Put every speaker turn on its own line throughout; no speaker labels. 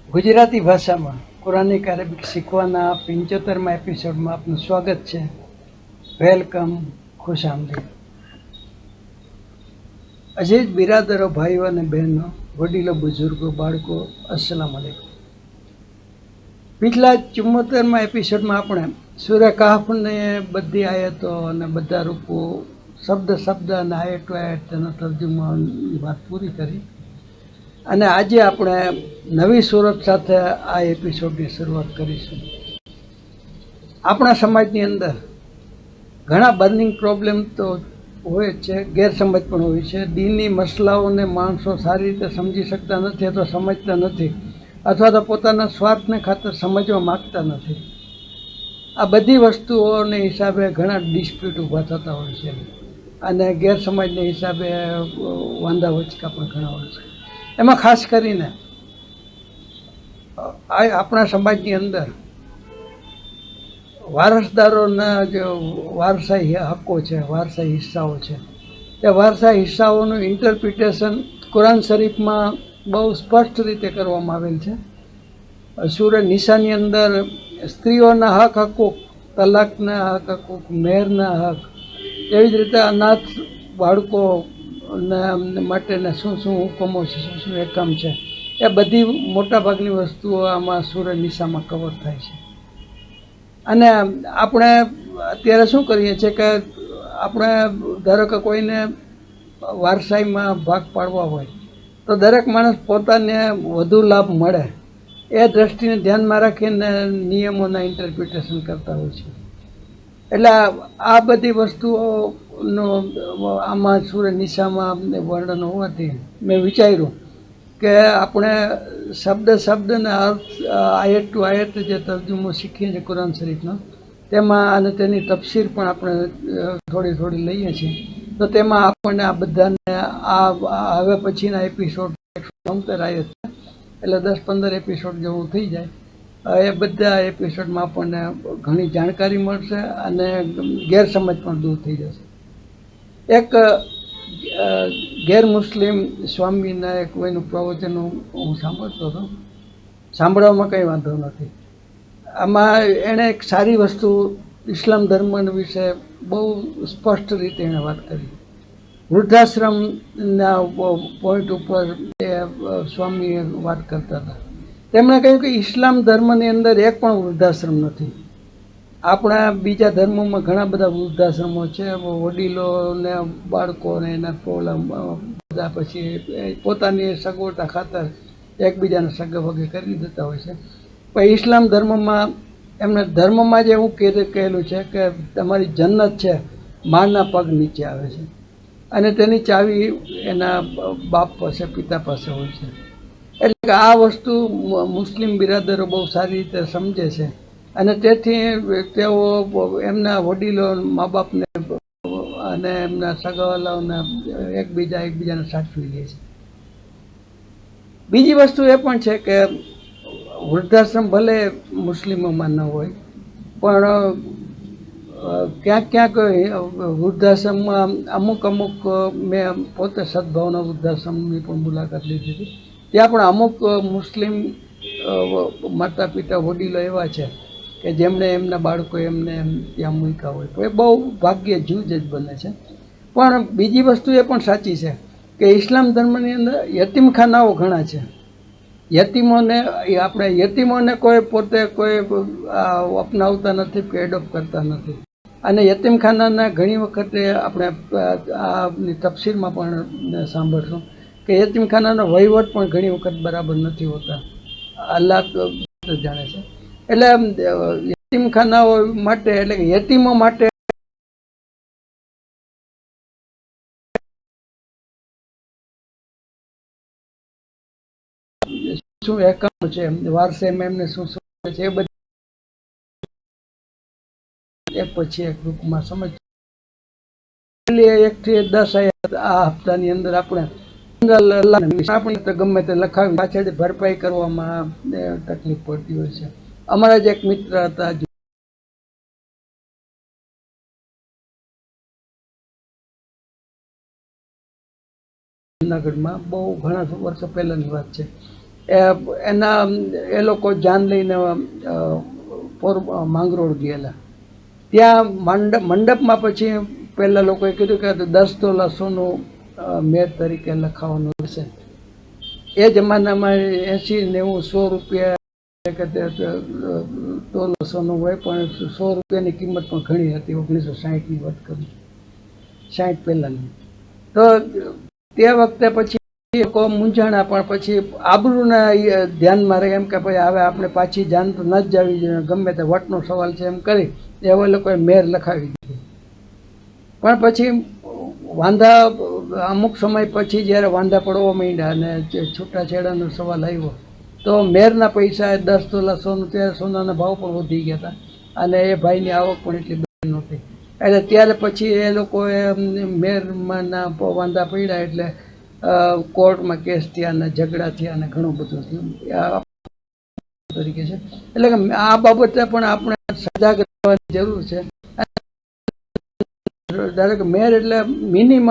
ગુજરાતી ભાષામાં Quranic Arabic શીખવાના 75મા એપિસોડમાં આપનું સ્વાગત છે. વેલકમ, ખુશ આમદીદ. અજીજ બિરાદરો, ભાઈઓ અને બહેનો, વડીલો, બુઝુર્ગો, બાળકો, અસ્સલામ વાલેકુમ. पिछला 74મા એપિસોડમાં આપણે સૂરહ કહફને બધી આયતો અને બધા રૂપો શબ્દ શબ્દ અને આયત આયત તેનો તર્જુમાની વાત પૂરી કરી. અને આજે આપણે નવી સુરત સાથે આ એપિસોડની શરૂઆત કરીશું. આપણા સમાજની અંદર ઘણા બર્નિંગ પ્રોબ્લેમ તો હોય જ છે, ગેરસમજ પણ હોય છે. દીની મસલાઓને માણસો સારી રીતે સમજી શકતા નથી અથવા સમજતા નથી, અથવા તો પોતાના સ્વાર્થને ખાતર સમજવા માગતા નથી. આ બધી વસ્તુઓને હિસાબે ઘણા ડિસ્પ્યુટ ઊભા થતા હોય છે અને ગેરસમજને હિસાબે વાંધા વચકા પણ ઘણા હોય છે. એમાં ખાસ કરીને આપણા સમાજની અંદર વારસદારોના જે વારસાઈ હક્કો છે, વારસાઈ હિસ્સાઓ છે, એ વારસાઈ હિસ્સાઓનું ઇન્ટરપ્રિટેશન કુરાન શરીફમાં બહુ સ્પષ્ટ રીતે કરવામાં આવેલ છે. સૂરહ નિસાની અંદર સ્ત્રીઓના હક હકુક, તલાકના હક હકુક, મહેરના હક, એવી જ રીતે અનાથ બાળકો માટેના શું શું હુકમો છે, શું શું એકમ છે, એ બધી મોટાભાગની વસ્તુઓ આમાં સૂરહ નિસામાં કવર થાય છે. અને આપણે અત્યારે શું કરીએ છીએ કે આપણે ધારો કે કોઈને વારસાઈમાં ભાગ પાડવા હોય તો દરેક માણસ પોતાને વધુ લાભ મળે એ દ્રષ્ટિને ધ્યાનમાં રાખીને નિયમોના ઇન્ટરપ્રિટેશન કરતા હોય છે. એટલે આ બધી વસ્તુઓનો આમાં સૂરહ નિસામાં વર્ણન હોવાથી મેં વિચાર્યું કે આપણે શબ્દ શબ્દને અર્થ, આયત ટુ આયત જે તર્જુમો શીખીએ છીએ કુરાન શરીફનો, તેમાં અને તેની તફસીર પણ આપણે થોડી થોડી લઈએ છીએ. તો તેમાં આપણને આ બધાને હવે પછીના એપિસોડ 173 આયત છે, એટલે 10-15 એપિસોડ જેવું થઈ જાય. એ બધા એપિસોડમાં આપણને ઘણી જાણકારી મળશે અને ગેરસમજ પણ દૂર થઈ જશે. એક ગેર મુસ્લિમ સ્વામીના એક કોઈનું પ્રવચન હું સાંભળતો હતો. સાંભળવામાં કંઈ વાંધો નથી. આમાં એણે એક સારી વસ્તુ ઇસ્લામ ધર્મ વિશે બહુ સ્પષ્ટ રીતે એણે વાત કરી. વૃદ્ધાશ્રમના પોઈન્ટ ઉપર એ સ્વામી વાત કરતા હતા. તેમણે કહ્યું કે ઇસ્લામ ધર્મની અંદર એક પણ વૃદ્ધાશ્રમ નથી. આપણા બીજા ધર્મોમાં ઘણા બધા વૃદ્ધાશ્રમો છે, વડીલોને બાળકોને એના પ્રોબ્લેમ બધા પછી પોતાની સગવડતા ખાતર એકબીજાને સગે વગે કરી દેતા હોય છે. પણ ઇસ્લામ ધર્મમાં એમને ધર્મમાં જ એવું કહેલું છે કે તમારી જન્નત છે માના પગ નીચે આવે છે અને તેની ચાવી એના બાપ પાસે, પિતા પાસે હોય છે. એટલે કે આ વસ્તુ મુસ્લિમ બિરાદરો બહુ સારી રીતે સમજે છે અને તેથી તેઓ એમના વડીલો, મા બાપને અને એમના સગાવાલાઓને એકબીજાને સાચવી લે છે. બીજી વસ્તુ એ પણ છે કે વૃદ્ધાશ્રમ ભલે મુસ્લિમોમાં ન હોય, પણ ક્યાંક ક્યાંક વૃદ્ધાશ્રમમાં અમુક મેં પોતે સદભાવના વૃદ્ધાશ્રમની પણ મુલાકાત લીધી હતી. ત્યાં પણ અમુક મુસ્લિમ માતા પિતા, વડીલો એવા છે કે જેમણે એમના બાળકો એમને ત્યાં મૂક્યા હોય. તો એ બહુ ભાગ્ય જૂજ જ બને છે. પણ બીજી વસ્તુ એ પણ સાચી છે કે ઇસ્લામ ધર્મની અંદર યતીમખાનાઓ ઘણા છે. યતીમોને કોઈ પોતે કોઈ અપનાવતા નથી કે એડોપ્ટ કરતા નથી. અને યતીમખાનાના ઘણી વખતે આપણે આની તફસીરમાં પણ સાંભળશું કે યતીમખાનાનો વહીવટ પણ ઘણી વખત બરાબર નથી હોતા. અલ્લાહ જાણે છે. એટલે યતીમખાનાઓ માટે, એટલે કે યતીમો માટે શું એકમ છે, વારસાઈમાં એમને શું શું છે, એ બધી એક પછી એક રૂપમાં સમજ. 1 થી 10 આ હપ્તાની અંદર આપણે ગમે તે લખાવી પાછળ ભરપાઈ કરવામાં તકલીફ પડતી હોય છે. અમારા જ એક મિત્ર હતા જૂનાગઢમાં, બહુ ઘણા વર્ષો પહેલાની વાત છે. એના એ લોકો જાન લઈને માંગરોળ ગયેલા. ત્યાં મંડપમાં પછી પહેલા લોકોએ કીધું કે 10 તોલા સોનું મેર તરીકે લખાવાનું હશે. એ જમાનામાં 80, 90, 100 રૂપિયા કે તોલો સોનું હોય, પણ 100 રૂપિયાની કિંમત પણ ઘણી હતી. 1960ની વાત કરું, 60 પહેલાની. તો તે વખતે પછી લોકો મૂંઝાણા, પણ પછી આબરૂના ધ્યાનમાં રહે એમ કે ભાઈ હવે આપણે પાછી જાન તો ન જ જવી જોઈએ, ગમે તે વટનો સવાલ છે એમ કરી એવા લોકોએ મેર લખાવી દીધી. પણ પછી વાંધા અમુક સમય પછી જ્યારે વાંધા પડવા માંડ્યા અને છૂટાછેડાનો સવાલ આવ્યો, તો મેરના પૈસા 10 તોલા સોનું, ત્યારે સોનાના ભાવ પણ વધી ગયા હતા અને એ ભાઈની આવક પણ એટલી બધી નહોતી. એટલે ત્યારે પછી એ લોકોએ મેરના વાંધા પડ્યા એટલે કોર્ટમાં કેસ થયા અને ઝઘડા થયા અને ઘણું બધું થયું તરીકે છે. એટલે કે આ બાબતે પણ આપણે સજાગ રહેવાની જરૂર છે. ધારો કે મેર એટલે મિનિમમ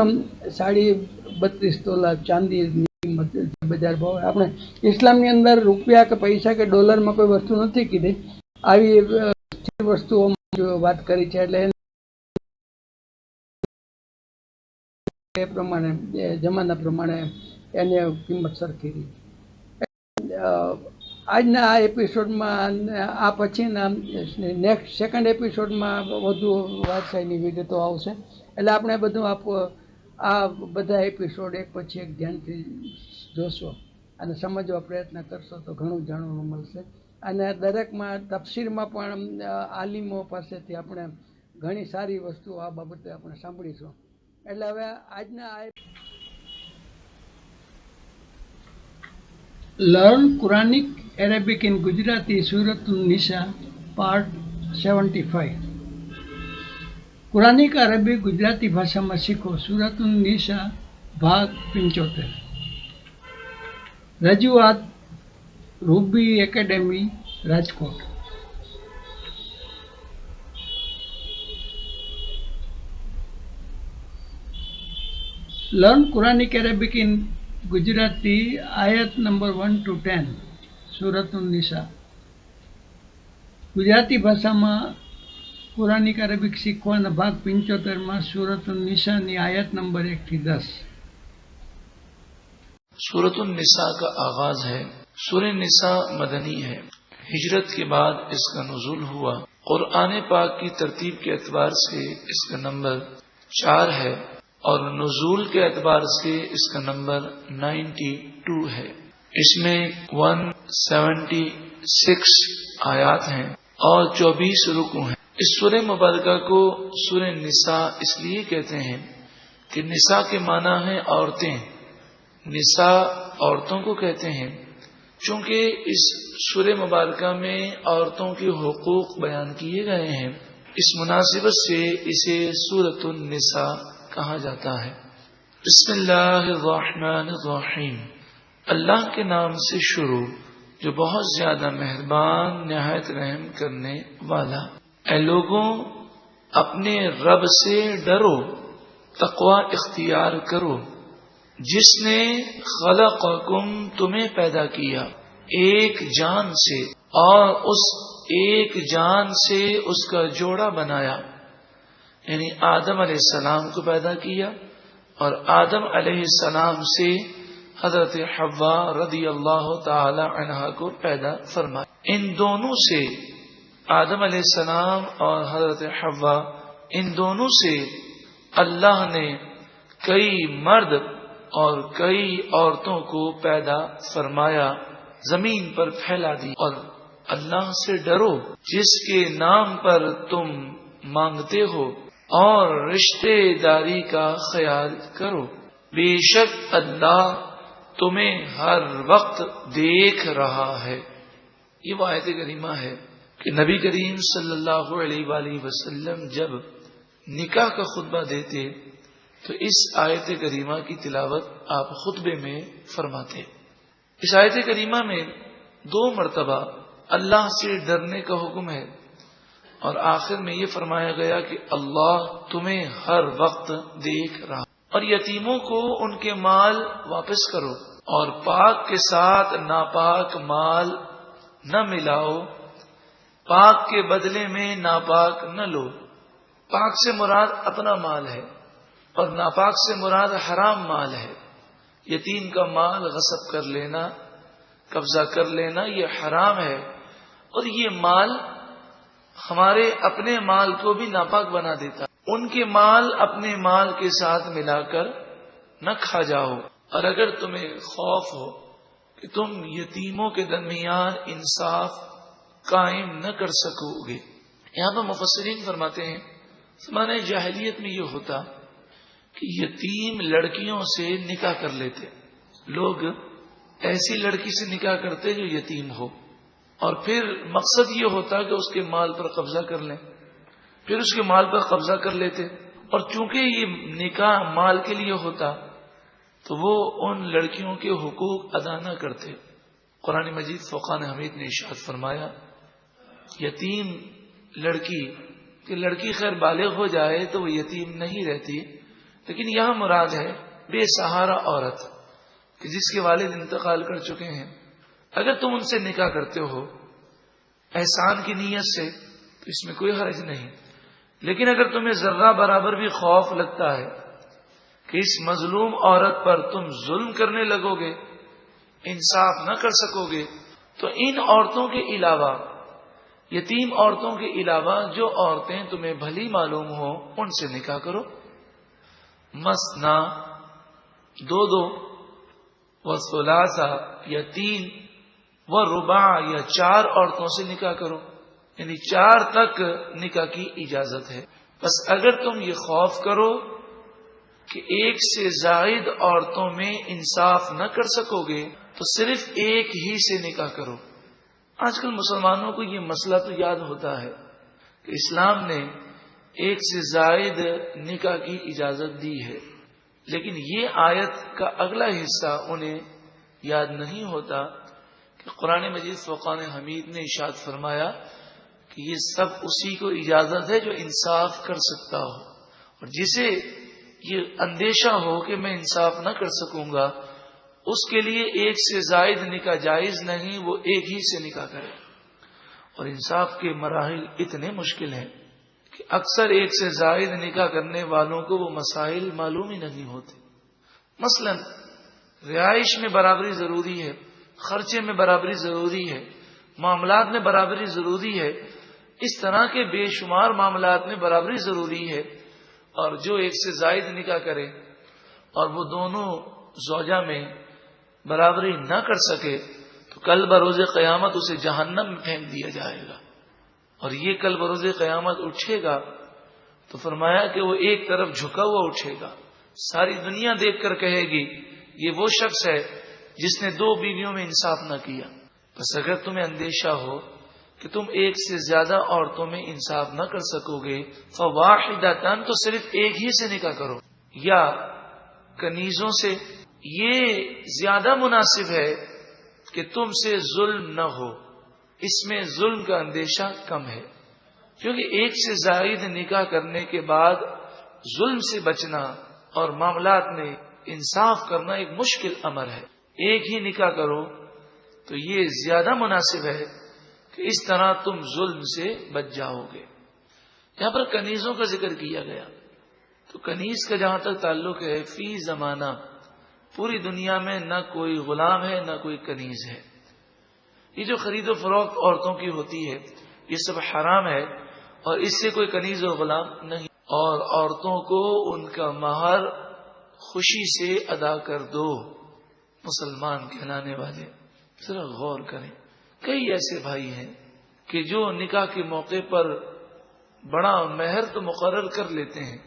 32 તોલા ચાંદીની કિંમત બજાર ભાવ. આપણે ઇસ્લામની અંદર રૂપિયા કે પૈસા કે ડોલરમાં કોઈ વસ્તુ નથી કીધી, આવી સ્થિર વસ્તુઓમાં વાત કરી છે. એટલે એ પ્રમાણે જમાના પ્રમાણે એની કિંમત સરખી રહી. આજના આ એપિસોડમાં, આ પછીના નેક્સ્ટ સેકન્ડ એપિસોડમાં વધુ વારસાઈની વિગતો આવશે. એટલે આપણે બધું આ બધા એપિસોડ એક પછી એક ધ્યાનથી જોશો અને સમજવા પ્રયત્ન કરશો તો ઘણું જાણવાનું મળશે. અને દરેકમાં તફસીરમાં પણ આલિમો પાસેથી આપણે ઘણી સારી વસ્તુઓ આ બાબતે આપણે સાંભળીશું. એટલે હવે આજના આ learn Quranic Arabic in Gujarati સૂરતુન નિસા પાર્ટ 75. કુરાનિક અરબી ગુજરાતી ભાષામાં શીખો સૂરતુન નિસા ભાગ 75. રજૂઆત Ruby Academy, Rajkot. Learn Quranic Arabic in Gujarati આયત નંબર 1 to 10 સૂરતુન નિસા. ગુજરાતી ભાષામાં કુરાનિક અરેબિક શીખવાના ભાગ 75માં સૂરતુન નિસાની आयत नंबर 1 થી 10.
सूरतुन निसा का आगाज है। सूरह निसा मदनी है। हिजरत के बाद इसका नुज़ूल हुआ। कुरान पाक की तरतीब के एतबार से इसका नंबर 4 है और नुज़ूल के एतबार से इसका नंबर 92 है। इसमें 176 आयात हैं और 24 रुकू हैं। इस सूरह मुबारका को सूरह निसा इसलिए कहते हैं कि निसा के माना है औरतें। निसा औरतों को कहते हैं चूंकि इस सूरह मुबारका में औरतों के हुकूक बयान किए गए हैं। इस मुनासिबत से इसे सूरतुन निसा कहा जाता है। बिस्मिल्लाहिर्रहमानिर्रहीम। अल्लाह के नाम से शुरू जो बहुत ज्यादा मेहरबान निहायत रहम करने वाला। ऐ लोगों, अपने रब से डरो, तक़वा इख्तियार करो, जिसने खलक़कुम तुम्हें पैदा किया एक जान से और उस एक जान से उसका जोड़ा बनाया, यानी आदम अलैहिस्सलाम को पैदा किया और आदम अलैहिस्सलाम से हजरत हव्वा रदियल्लाहु ताला अन्हा को पैदा फरमाया। इन दोनों से, आदम अलैहिस्सलाम और हजरत हव्वा, इन दोनों से अल्लाह ने कई मर्द और कई औरतों को पैदा फरमाया, जमीन पर फैला दी। और अल्लाह से डरो जिसके नाम पर तुम मांगते हो और रिश्तेदारी का ख्याल करो, बेशक अल्लाह तुम्हें हर वक्त देख रहा है। ये वो आयत करीमा है कि नबी करीम सल्लल्लाहु अलैहि वसल्लम जब निकाह का खुतबा देते तो इस आयत करीमा की तिलावत आप खुतबे में फरमाते। इस आयत करीमा में 2 मरतबा अल्लाह से डरने का हुक्म है और आखिर में ये फरमाया गया कि अल्लाह तुम्हें हर वक्त देख रहा। और यतीमों को उनके माल वापस करो اور پاک کے ساتھ ناپاک مال نہ ملاؤ، پاک کے بدلے میں ناپاک نہ لو۔ پاک سے مراد اپنا مال ہے اور ناپاک سے مراد حرام مال ہے۔ یتیم کا مال غصب کر لینا، قبضہ کر لینا، یہ حرام ہے، اور یہ مال ہمارے اپنے مال کو بھی ناپاک بنا دیتا ہے۔ ان کے مال اپنے مال کے ساتھ ملا کر نہ کھا جاؤ، اور اگر تمہیں خوف ہو کہ تم یتیموں کے درمیان انصاف قائم نہ کر سکو گے۔ یہاں پر مفسرین فرماتے ہیں زمانہ جاہلیت میں یہ ہوتا کہ یتیم لڑکیوں سے نکاح کر لیتے، لوگ ایسی لڑکی سے نکاح کرتے جو یتیم ہو، اور پھر مقصد یہ ہوتا کہ اس کے مال پر قبضہ کر لیں، پھر اس کے مال پر قبضہ کر لیتے، اور چونکہ یہ نکاح مال کے لیے ہوتا تو وہ ان لڑکیوں کے حقوق ادا نہ کرتے۔ قرآن مجید فقان حمید نے ارشاد فرمایا یتیم لڑکی کہ لڑکی خیر بالغ ہو جائے تو وہ یتیم نہیں رہتی، لیکن یہاں مراد ہے بے سہارا عورت کہ جس کے والد انتقال کر چکے ہیں۔ اگر تم ان سے نکاح کرتے ہو احسان کی نیت سے تو اس میں کوئی حرج نہیں، لیکن اگر تمہیں ذرہ برابر بھی خوف لگتا ہے کہ اس مظلوم عورت پر تم ظلم کرنے لگو گے، انصاف نہ کر سکو گے، تو ان عورتوں کے علاوہ، یتیم عورتوں کے علاوہ جو عورتیں تمہیں بھلی معلوم ہو ان سے نکاح کرو۔ مثنا، دو دو، وثلاثہ یا تین، ورباع یا چار عورتوں سے نکاح کرو، یعنی چار تک نکاح کی اجازت ہے۔ بس اگر تم یہ خوف کرو کہ ایک سے زائد عورتوں میں انصاف نہ کر سکو گے تو صرف ایک ہی سے نکاح کرو۔ آج کل مسلمانوں کو یہ مسئلہ تو یاد ہوتا ہے کہ اسلام نے ایک سے زائد نکاح کی اجازت دی ہے، لیکن یہ آیت کا اگلا حصہ انہیں یاد نہیں ہوتا کہ قرآن مجید فقان حمید نے ارشاد فرمایا کہ یہ سب اسی کو اجازت ہے جو انصاف کر سکتا ہو، اور جسے یہ اندیشہ ہو کہ میں انصاف نہ کر سکوں گا اس کے لیے ایک سے زائد نکاح جائز نہیں، وہ ایک ہی سے نکاح کرے۔ اور انصاف کے مراحل اتنے مشکل ہیں کہ اکثر ایک سے زائد نکاح کرنے والوں کو وہ مسائل معلوم ہی نہیں ہوتے۔ مثلا رہائش میں برابری ضروری ہے، خرچے میں برابری ضروری ہے، معاملات میں برابری ضروری ہے، اس طرح کے بے شمار معاملات میں برابری ضروری ہے، اور جو ایک سے زائد نکاح کرے اور وہ دونوں زوجہ میں برابری نہ کر سکے تو کل بروز قیامت اسے جہنم میں پھینک دیا جائے گا، اور یہ کل بروز قیامت اٹھے گا تو فرمایا کہ وہ ایک طرف جھکا ہوا اٹھے گا، ساری دنیا دیکھ کر کہے گی یہ وہ شخص ہے جس نے دو بیویوں میں انصاف نہ کیا۔ بس اگر تمہیں اندیشہ ہو کہ تم ایک سے زیادہ عورتوں میں انصاف نہ کر سکو گے فواحدۃ، تو صرف ایک ہی سے نکاح کرو، یا کنیزوں سے۔ یہ زیادہ مناسب ہے کہ تم سے ظلم نہ ہو، اس میں ظلم کا اندیشہ کم ہے، کیونکہ ایک سے زائد نکاح کرنے کے بعد ظلم سے بچنا اور معاملات میں انصاف کرنا ایک مشکل امر ہے۔ ایک ہی نکاح کرو تو یہ زیادہ مناسب ہے کہ اس طرح تم ظلم سے بچ جاؤ گے۔ یہاں پر کنیزوں کا ذکر کیا گیا، تو کنیز کا جہاں تک تعلق ہے، فی زمانہ پوری دنیا میں نہ کوئی غلام ہے نہ کوئی کنیز ہے۔ یہ جو خرید و فروخت عورتوں کی ہوتی ہے یہ سب حرام ہے، اور اس سے کوئی کنیز و غلام نہیں، اور عورتوں کو ان کا مہر خوشی سے ادا کر دو۔ مسلمان کہلانے والے ذرا غور کریں، کئی ایسے بھائی ہیں کہ جو نکاح کے موقع پر بڑا مہر تو مقرر کر لیتے ہیں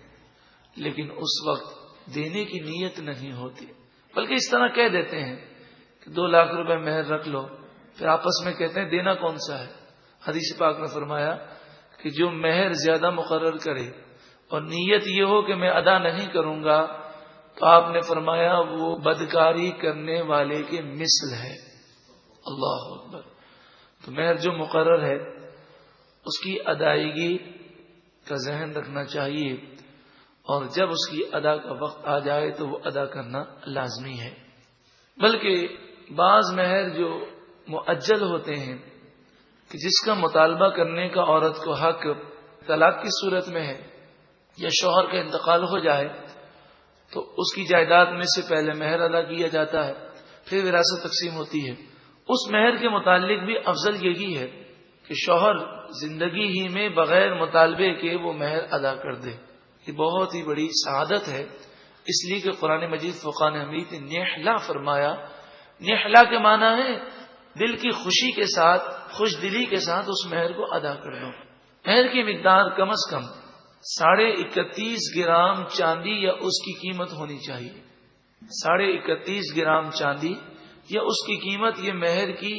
لیکن اس وقت دینے کی نیت نہیں ہوتی، بلکہ اس طرح کہہ دیتے ہیں کہ 2 لاکھ روپے مہر رکھ لو، پھر آپس میں کہتے ہیں دینا کون سا ہے۔ حدیث پاک نے فرمایا کہ جو مہر زیادہ مقرر کرے اور نیت یہ ہو کہ میں ادا نہیں کروں گا تو آپ نے فرمایا وہ بدکاری کرنے والے کے مثل ہے۔ اللہ اکبر۔ تو مہر جو مقرر ہے اس کی ادائیگی کا ذہن رکھنا چاہیے، اور جب اس کی ادا کا وقت آ جائے تو وہ ادا کرنا لازمی ہے۔ بلکہ بعض مہر جو مؤجل ہوتے ہیں کہ جس کا مطالبہ کرنے کا عورت کو حق طلاق کی صورت میں ہے یا شوہر کا انتقال ہو جائے تو اس کی جائیداد میں سے پہلے مہر ادا کیا جاتا ہے، پھر وراثت تقسیم ہوتی ہے. اس مہر کے متعلق بھی افضل یہی ہے کہ شوہر زندگی ہی میں بغیر مطالبے کے وہ مہر ادا کر دے. یہ بہت ہی بڑی سعادت ہے، اس لیے کہ قرآن مجید فرقان حمید نے نحلا فرمایا. نحلا کے معنی ہے دل کی خوشی کے ساتھ، خوش دلی کے ساتھ اس مہر کو ادا کر دو. مہر کی مقدار کم از کم 31.5 گرام چاندی یا اس کی قیمت ہونی چاہیے. 31.5 گرام چاندی یا اس کی قیمت، یہ مہر کی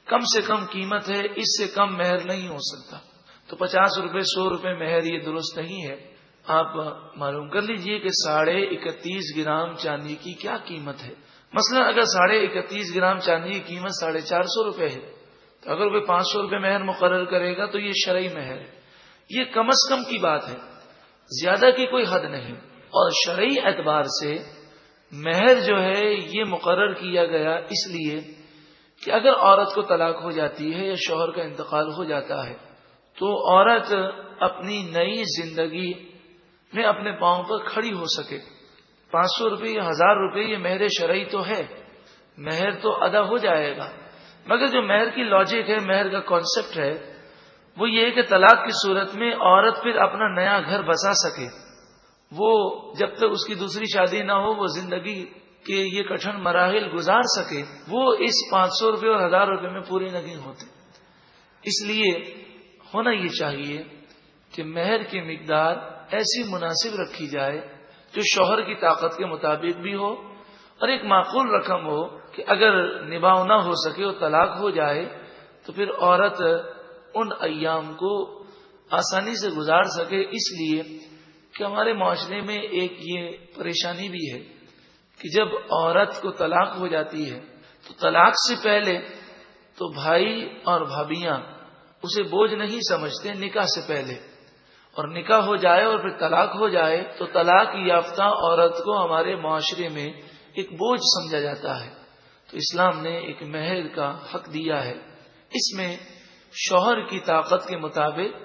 کم سے کم قیمت ہے، اس سے کم مہر نہیں ہو سکتا. تو 50 روپے 100 روپے مہر یہ درست نہیں ہے. آپ معلوم کر لیجئے کہ 31.5 گرام چاندی کی کیا قیمت ہے. مثلا اگر 31.5 گرام چاندی کی قیمت 450 روپے ہے تو اگر کوئی 500 روپے مہر مقرر کرے گا تو یہ شرعی مہر ہے. یہ کم از کم کی بات ہے، زیادہ کی کوئی حد نہیں. اور شرعی اعتبار سے مہر جو ہے یہ مقرر کیا گیا اس لیے کہ اگر عورت کو طلاق ہو جاتی ہے یا شوہر کا انتقال ہو جاتا ہے تو عورت اپنی نئی زندگی میں اپنے پاؤں پر کھڑی ہو سکے. 500 روپے یا 1000 روپے یہ مہر شرعی تو ہے، مہر تو ادا ہو جائے گا، مگر جو مہر کی لاجک ہے، مہر کا کانسیپٹ ہے، وہ یہ ہے کہ طلاق کی صورت میں عورت پھر اپنا نیا گھر بسا سکے. وہ جب تک اس کی دوسری شادی نہ ہو وہ زندگی کے یہ کٹھن مراحل گزار سکے. وہ اس 500 روپے اور 1000 روپے میں پورے نہیں ہوتے. اس لیے ہونا یہ چاہیے کہ مہر کی مقدار ایسی مناسب رکھی جائے جو شوہر کی طاقت کے مطابق بھی ہو اور ایک معقول رقم ہو کہ اگر نباہ نہ ہو سکے اور طلاق ہو جائے تو پھر عورت ان ایام کو آسانی سے گزار سکے. اس لیے کہ ہمارے معاشرے میں ایک یہ پریشانی بھی ہے کہ جب عورت کو طلاق ہو جاتی ہے تو طلاق سے پہلے تو بھائی اور بھابیاں اسے بوجھ نہیں سمجھتے نکاح سے پہلے، اور نکاح ہو جائے اور پھر طلاق ہو جائے تو طلاق یافتہ عورت کو ہمارے معاشرے میں ایک بوجھ سمجھا جاتا ہے. تو اسلام نے ایک مہر کا حق دیا ہے، اس میں شوہر کی طاقت کے مطابق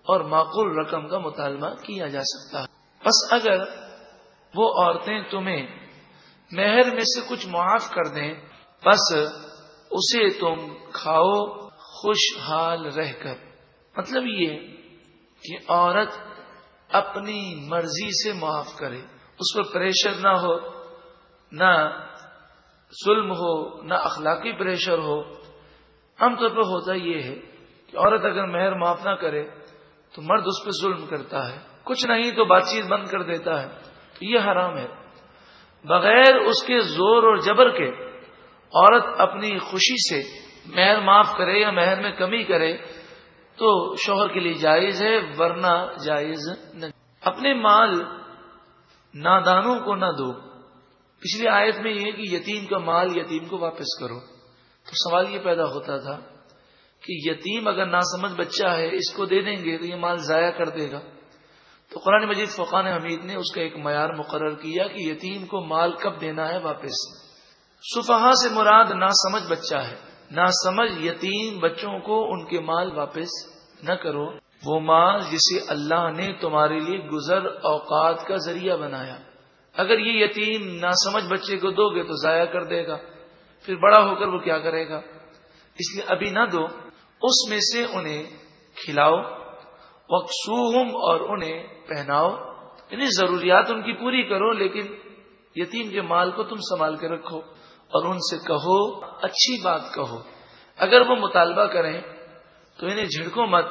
اور معقول رقم کا مطالبہ کیا جا سکتا ہے. بس اگر وہ عورتیں تمہیں مہر میں سے کچھ معاف کر دیں بس اسے تم کھاؤ خوشحال رہ کر. مطلب یہ کہ عورت اپنی مرضی سے معاف کرے، اس پر پریشر نہ ہو، نہ ظلم ہو، نہ اخلاقی پریشر ہو. عام طور پر ہوتا یہ ہے کہ عورت اگر مہر معاف نہ کرے تو مرد اس پہ ظلم کرتا ہے، کچھ نہیں تو بات چیت بند کر دیتا ہے. تو یہ حرام ہے. بغیر اس کے زور اور جبر کے عورت اپنی خوشی سے مہر معاف کرے یا مہر میں کمی کرے تو شوہر کے لیے جائز ہے، ورنہ جائز نہیں. اپنے مال نادانوں کو نہ دو. پچھلی آیت میں یہ کہ یتیم کا مال یتیم کو واپس کرو. تو سوال یہ پیدا ہوتا تھا کہ یتیم اگر ناسمجھ بچہ ہے اس کو دے دیں گے تو یہ مال ضائع کر دے گا. تو قرآن مجید فرقان حمید نے اس کا ایک معیار مقرر کیا کہ یتیم کو مال کب دینا ہے واپس. سفہا سے مراد ناسمجھ بچہ ہے. ناسمجھ یتیم بچوں کو ان کے مال واپس نہ کرو. وہ مال جسے اللہ نے تمہارے لیے گزر اوقات کا ذریعہ بنایا، اگر یہ یتیم ناسمجھ بچے کو دو گے تو ضائع کر دے گا، پھر بڑا ہو کر وہ کیا کرے گا. اس لیے ابھی نہ دو، اس میں سے انہیں کھلاؤ، وقسوہم اور انہیں پہناؤ، یعنی ضروریات ان کی پوری کرو، لیکن یتیم کے مال کو تم سنبھال کے رکھو. اور ان سے کہو، اچھی بات کہو. اگر وہ مطالبہ کریں تو انہیں جھڑکو مت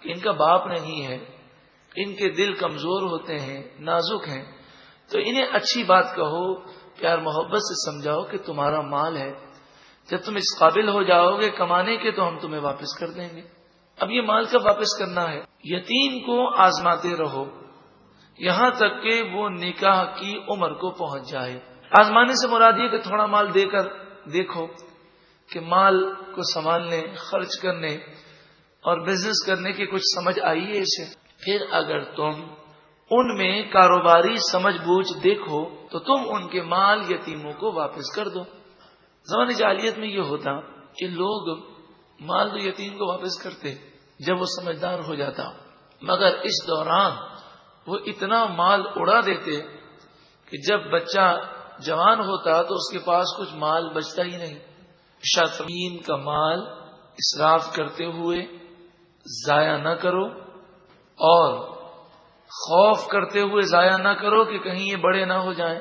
کہ ان کا باپ نہیں ہے، ان کے دل کمزور ہوتے ہیں، نازک ہیں. تو انہیں اچھی بات کہو، پیار محبت سے سمجھاؤ کہ تمہارا مال ہے، جب تم اس قابل ہو جاؤ گے کمانے کے تو ہم تمہیں واپس کر دیں گے. اب یہ مال کب واپس کرنا ہے؟ یتیم کو آزماتے رہو یہاں تک کہ وہ نکاح کی عمر کو پہنچ جائے. آزمانے سے مراد یہ کہ تھوڑا مال دے کر دیکھو کہ مال کو سنبھالنے، خرچ کرنے اور بزنس کرنے کی کچھ سمجھ آئی ہے اسے. پھر اگر تم ان میں کاروباری سمجھ بوجھ دیکھو تو تم ان کے مال یتیموں کو واپس کر دو۔ زمانہ جاہلیت میں یہ ہوتا کہ لوگ مال تو یتیم کو واپس کرتے جب وہ سمجھدار ہو جاتا، مگر اس دوران وہ اتنا مال اڑا دیتے کہ جب بچہ جوان ہوتا تو اس کے پاس کچھ مال بچتا ہی نہیں۔ شاطرین کا مال اسراف کرتے ہوئے ضائع نہ کرو، اور خوف کرتے ہوئے ضائع نہ کرو کہ کہیں یہ بڑے نہ ہو جائیں،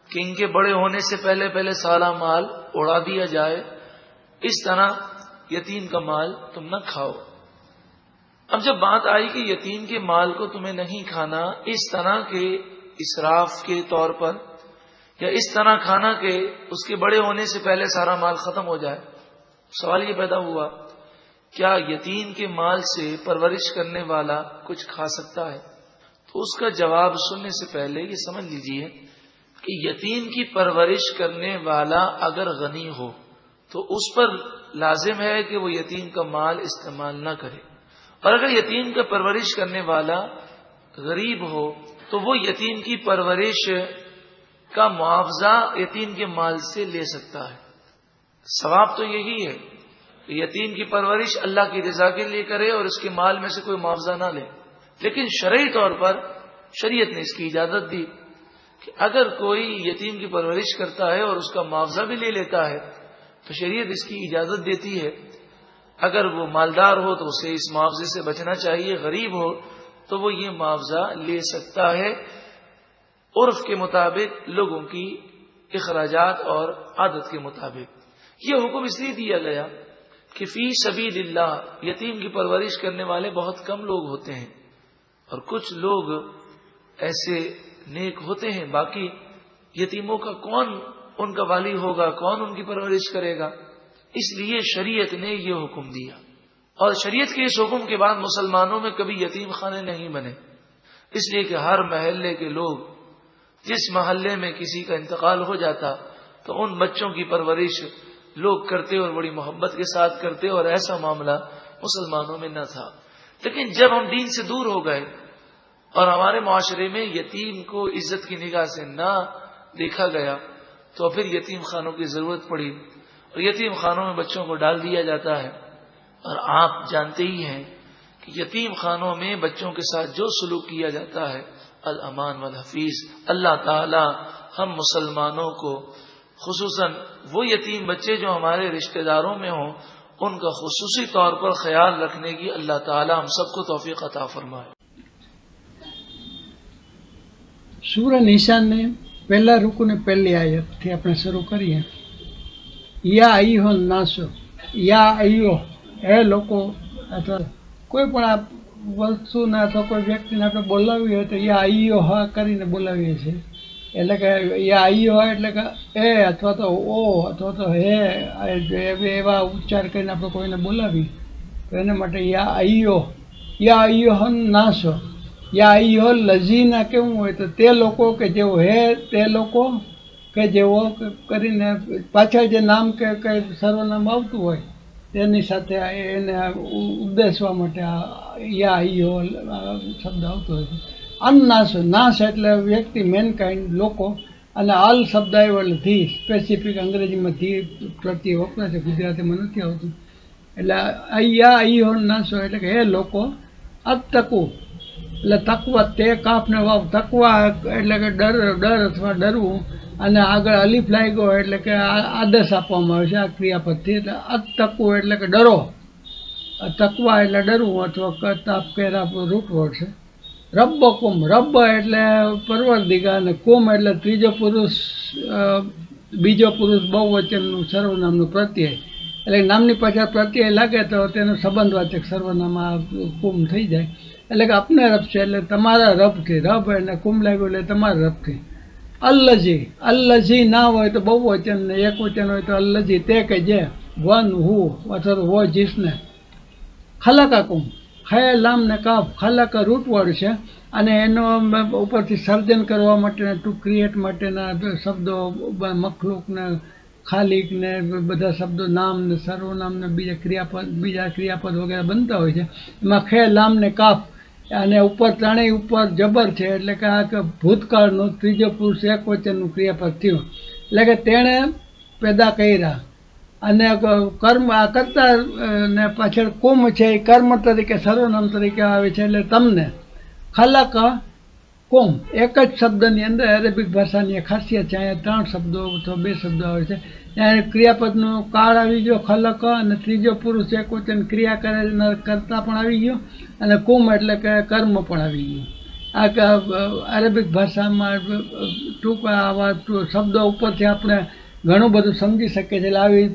کہ ان کے بڑے ہونے سے پہلے سارا مال اڑا دیا جائے۔ اس طرح یتیم کا مال تم نہ کھاؤ۔ اب جب بات آئی کہ یتیم کے مال کو تمہیں نہیں کھانا اس طرح کے اسراف کے طور پر، یا اس طرح کھانا کہ اس کے بڑے ہونے سے پہلے سارا مال ختم ہو جائے، سوال یہ پیدا ہوا کیا یتیم کے مال سے پرورش کرنے والا کچھ کھا سکتا ہے؟ تو اس کا جواب سننے سے پہلے یہ سمجھ لیجئے کہ یتیم کی پرورش کرنے والا اگر غنی ہو تو اس پر لازم ہے کہ وہ یتیم کا مال استعمال نہ کرے، اور اگر یتیم کا پرورش کرنے والا غریب ہو تو وہ یتیم کی پرورش کا معاوضہ یتیم کے مال سے لے سکتا ہے۔ ثواب تو یہی ہے کہ یتیم کی پرورش اللہ کی رضا کے لیے کرے اور اس کے مال میں سے کوئی معاوضہ نہ لے، لیکن شرعی طور پر شریعت نے اس کی اجازت دی کہ اگر کوئی یتیم کی پرورش کرتا ہے اور اس کا معاوضہ بھی لے لیتا ہے تو شریعت اس کی اجازت دیتی ہے۔ اگر وہ مالدار ہو تو اسے اس معاوضے سے بچنا چاہیے، غریب ہو تو وہ یہ معاوضہ لے سکتا ہے عرف کے مطابق، لوگوں کی اخراجات اور عادت کے مطابق۔ یہ حکم اس لیے دیا گیا کہ فی سبیل اللہ یتیم کی پرورش کرنے والے بہت کم لوگ ہوتے ہیں، اور کچھ لوگ ایسے نیک ہوتے ہیں، باقی یتیموں کا کون ان کا والی ہوگا، کون ان کی پرورش کرے گا؟ اس لیے شریعت نے یہ حکم دیا، اور شریعت کے اس حکم کے بعد مسلمانوں میں کبھی یتیم خانے نہیں بنے، اس لیے کہ ہر محلے کے لوگ جس محلے میں کسی کا انتقال ہو جاتا تو ان بچوں کی پرورش لوگ کرتے اور بڑی محبت کے ساتھ کرتے، اور ایسا معاملہ مسلمانوں میں نہ تھا۔ لیکن جب ہم دین سے دور ہو گئے اور ہمارے معاشرے میں یتیم کو عزت کی نگاہ سے نہ دیکھا گیا تو پھر یتیم خانوں کی ضرورت پڑی، اور یتیم خانوں میں بچوں کو ڈال دیا جاتا ہے۔ اور آپ جانتے ہی ہیں کہ یتیم خانوں میں بچوں کے ساتھ جو سلوک کیا جاتا ہے الامان والحفیظ۔ اللہ تعالی ہم مسلمانوں کو خصوصاً وہ یتیم بچے جو ہمارے رشتہ داروں میں ہوں ان کا خصوصی طور پر خیال رکھنے کی اللہ تعالی ہم سب کو توفیق عطا فرمائے۔
સૂરા નિશાનને પહેલા રૂકુને પહેલી આયતથી આપણે શરૂ કરીએ। યા અય્યુહન નાસો, યા અય્યો, હે લોકો, અથવા કોઈ પણ આ વસ્તુને અથવા કોઈ વ્યક્તિને આપણે બોલાવીએ હોય તો યા અય્યો હા કરીને બોલાવીએ છીએ, એટલે કે યા અય્યો હા એટલે કે એ અથવા તો ઓ અથવા તો હે, એવા ઉચ્ચાર કરીને આપણે કોઈને બોલાવીએ તો એને માટે યા અય્યોહન નાસો, યા અય્યો લઝીના કેવું હોય તો તે લોકો કે જેઓ હે તે લોકો કે જેઓ કરીને પાછળ જે નામ કે કંઈ સર્વનામ આવતું હોય તેની સાથે એને ઉદ્દેશવા માટે યા અય્યો શબ્દ આવતો હોય છે। અન્નાસો, નાસ એટલે વ્યક્તિ, મેનકાઇન્ડ, લોકો, અને અલ શબ્દ આવ્યો એટલે ધી, સ્પેસિફિક અંગ્રેજીમાં ધી પ્રત્યે વપરાય છે, ગુજરાતીમાં નથી આવતું। એટલે યા અય્યો નાસો એટલે કે હે લોકો, અત્તકુ એટલે તકવા, તે કાફને વાવ, તકવા એટલે કે ડર અથવા ડરવું, અને આગળ અલીફ લાગ્યો એટલે કે આદેશ આપવામાં આવે છે આ ક્રિયાપદથી, એટલે અત્તકુ એટલે કે ડરો, તકવા એટલે ડરવું અથવા તાપ કેરા રૂટવર્ડ છે। રબ્બ કુમ, રબ્બ એટલે પરવરદિગાર, અને કુમ એટલે ત્રીજો પુરુષ બીજો પુરુષ બહુવચનનું સર્વનામનું પ્રત્યય, એટલે નામની પાછળ પ્રત્યય લાગે તો તેનું સંબંધવાચક સર્વનામ કુમ થઈ જાય। એટલે કે આપને રબ છે એટલે તમારા રબથી, રબ એટલે કુમ લાગ્યું એટલે તમારા રબથી। અલ્લજી, અલ્લજી ના હોય તો બહુવચન ને એક વચન હોય તો અલ્લજી, તે કે જે, વન હુ અથવા તો વો જીસને। ખલકા કુમ, ખે લામ ને કાફ, ખલક રૂટવર્ડ છે અને એનો ઉપરથી સર્જન કરવા માટેના, ટુ ક્રિએટ માટેના શબ્દો મખલુક ને ખાલિક ને બધા શબ્દો નામ ને સર્વનામ ને બીજા ક્રિયાપદ વગેરે બનતા હોય છે। એમાં ખે લામ ને કાફ અને ઉપર ત્રણેય ઉપર જબર છે, એટલે કે આ કે ભૂતકાળનું ત્રીજો પુરુષ એક વચનનું ક્રિયાપદ થયું, એટલે કે તેણે પેદા કર્યા. અને કર્મ આ કરતા ને પાછળ કુમ છે એ કર્મ તરીકે સર્વનામ તરીકે આવે છે. એટલે તમને ખલક કુમ એક જ શબ્દની અંદર અરેબિક ભાષાની ખાસિયત છે. અહીંયા 3 શબ્દો અથવા 2 શબ્દો આવે છે. ત્યાં ક્રિયાપદનો કાળ આવી ગયો ખલક, અને ત્રીજો પુરુષ એક વચન ક્રિયા કરતા પણ આવી ગયો, અને કુમ એટલે કે કર્મ પણ આવી ગયું. આ અરેબિક ભાષામાં ટૂંકા આવા શબ્દો ઉપરથી આપણે ઘણું બધું સમજી શકીએ છીએ. એટલે આવી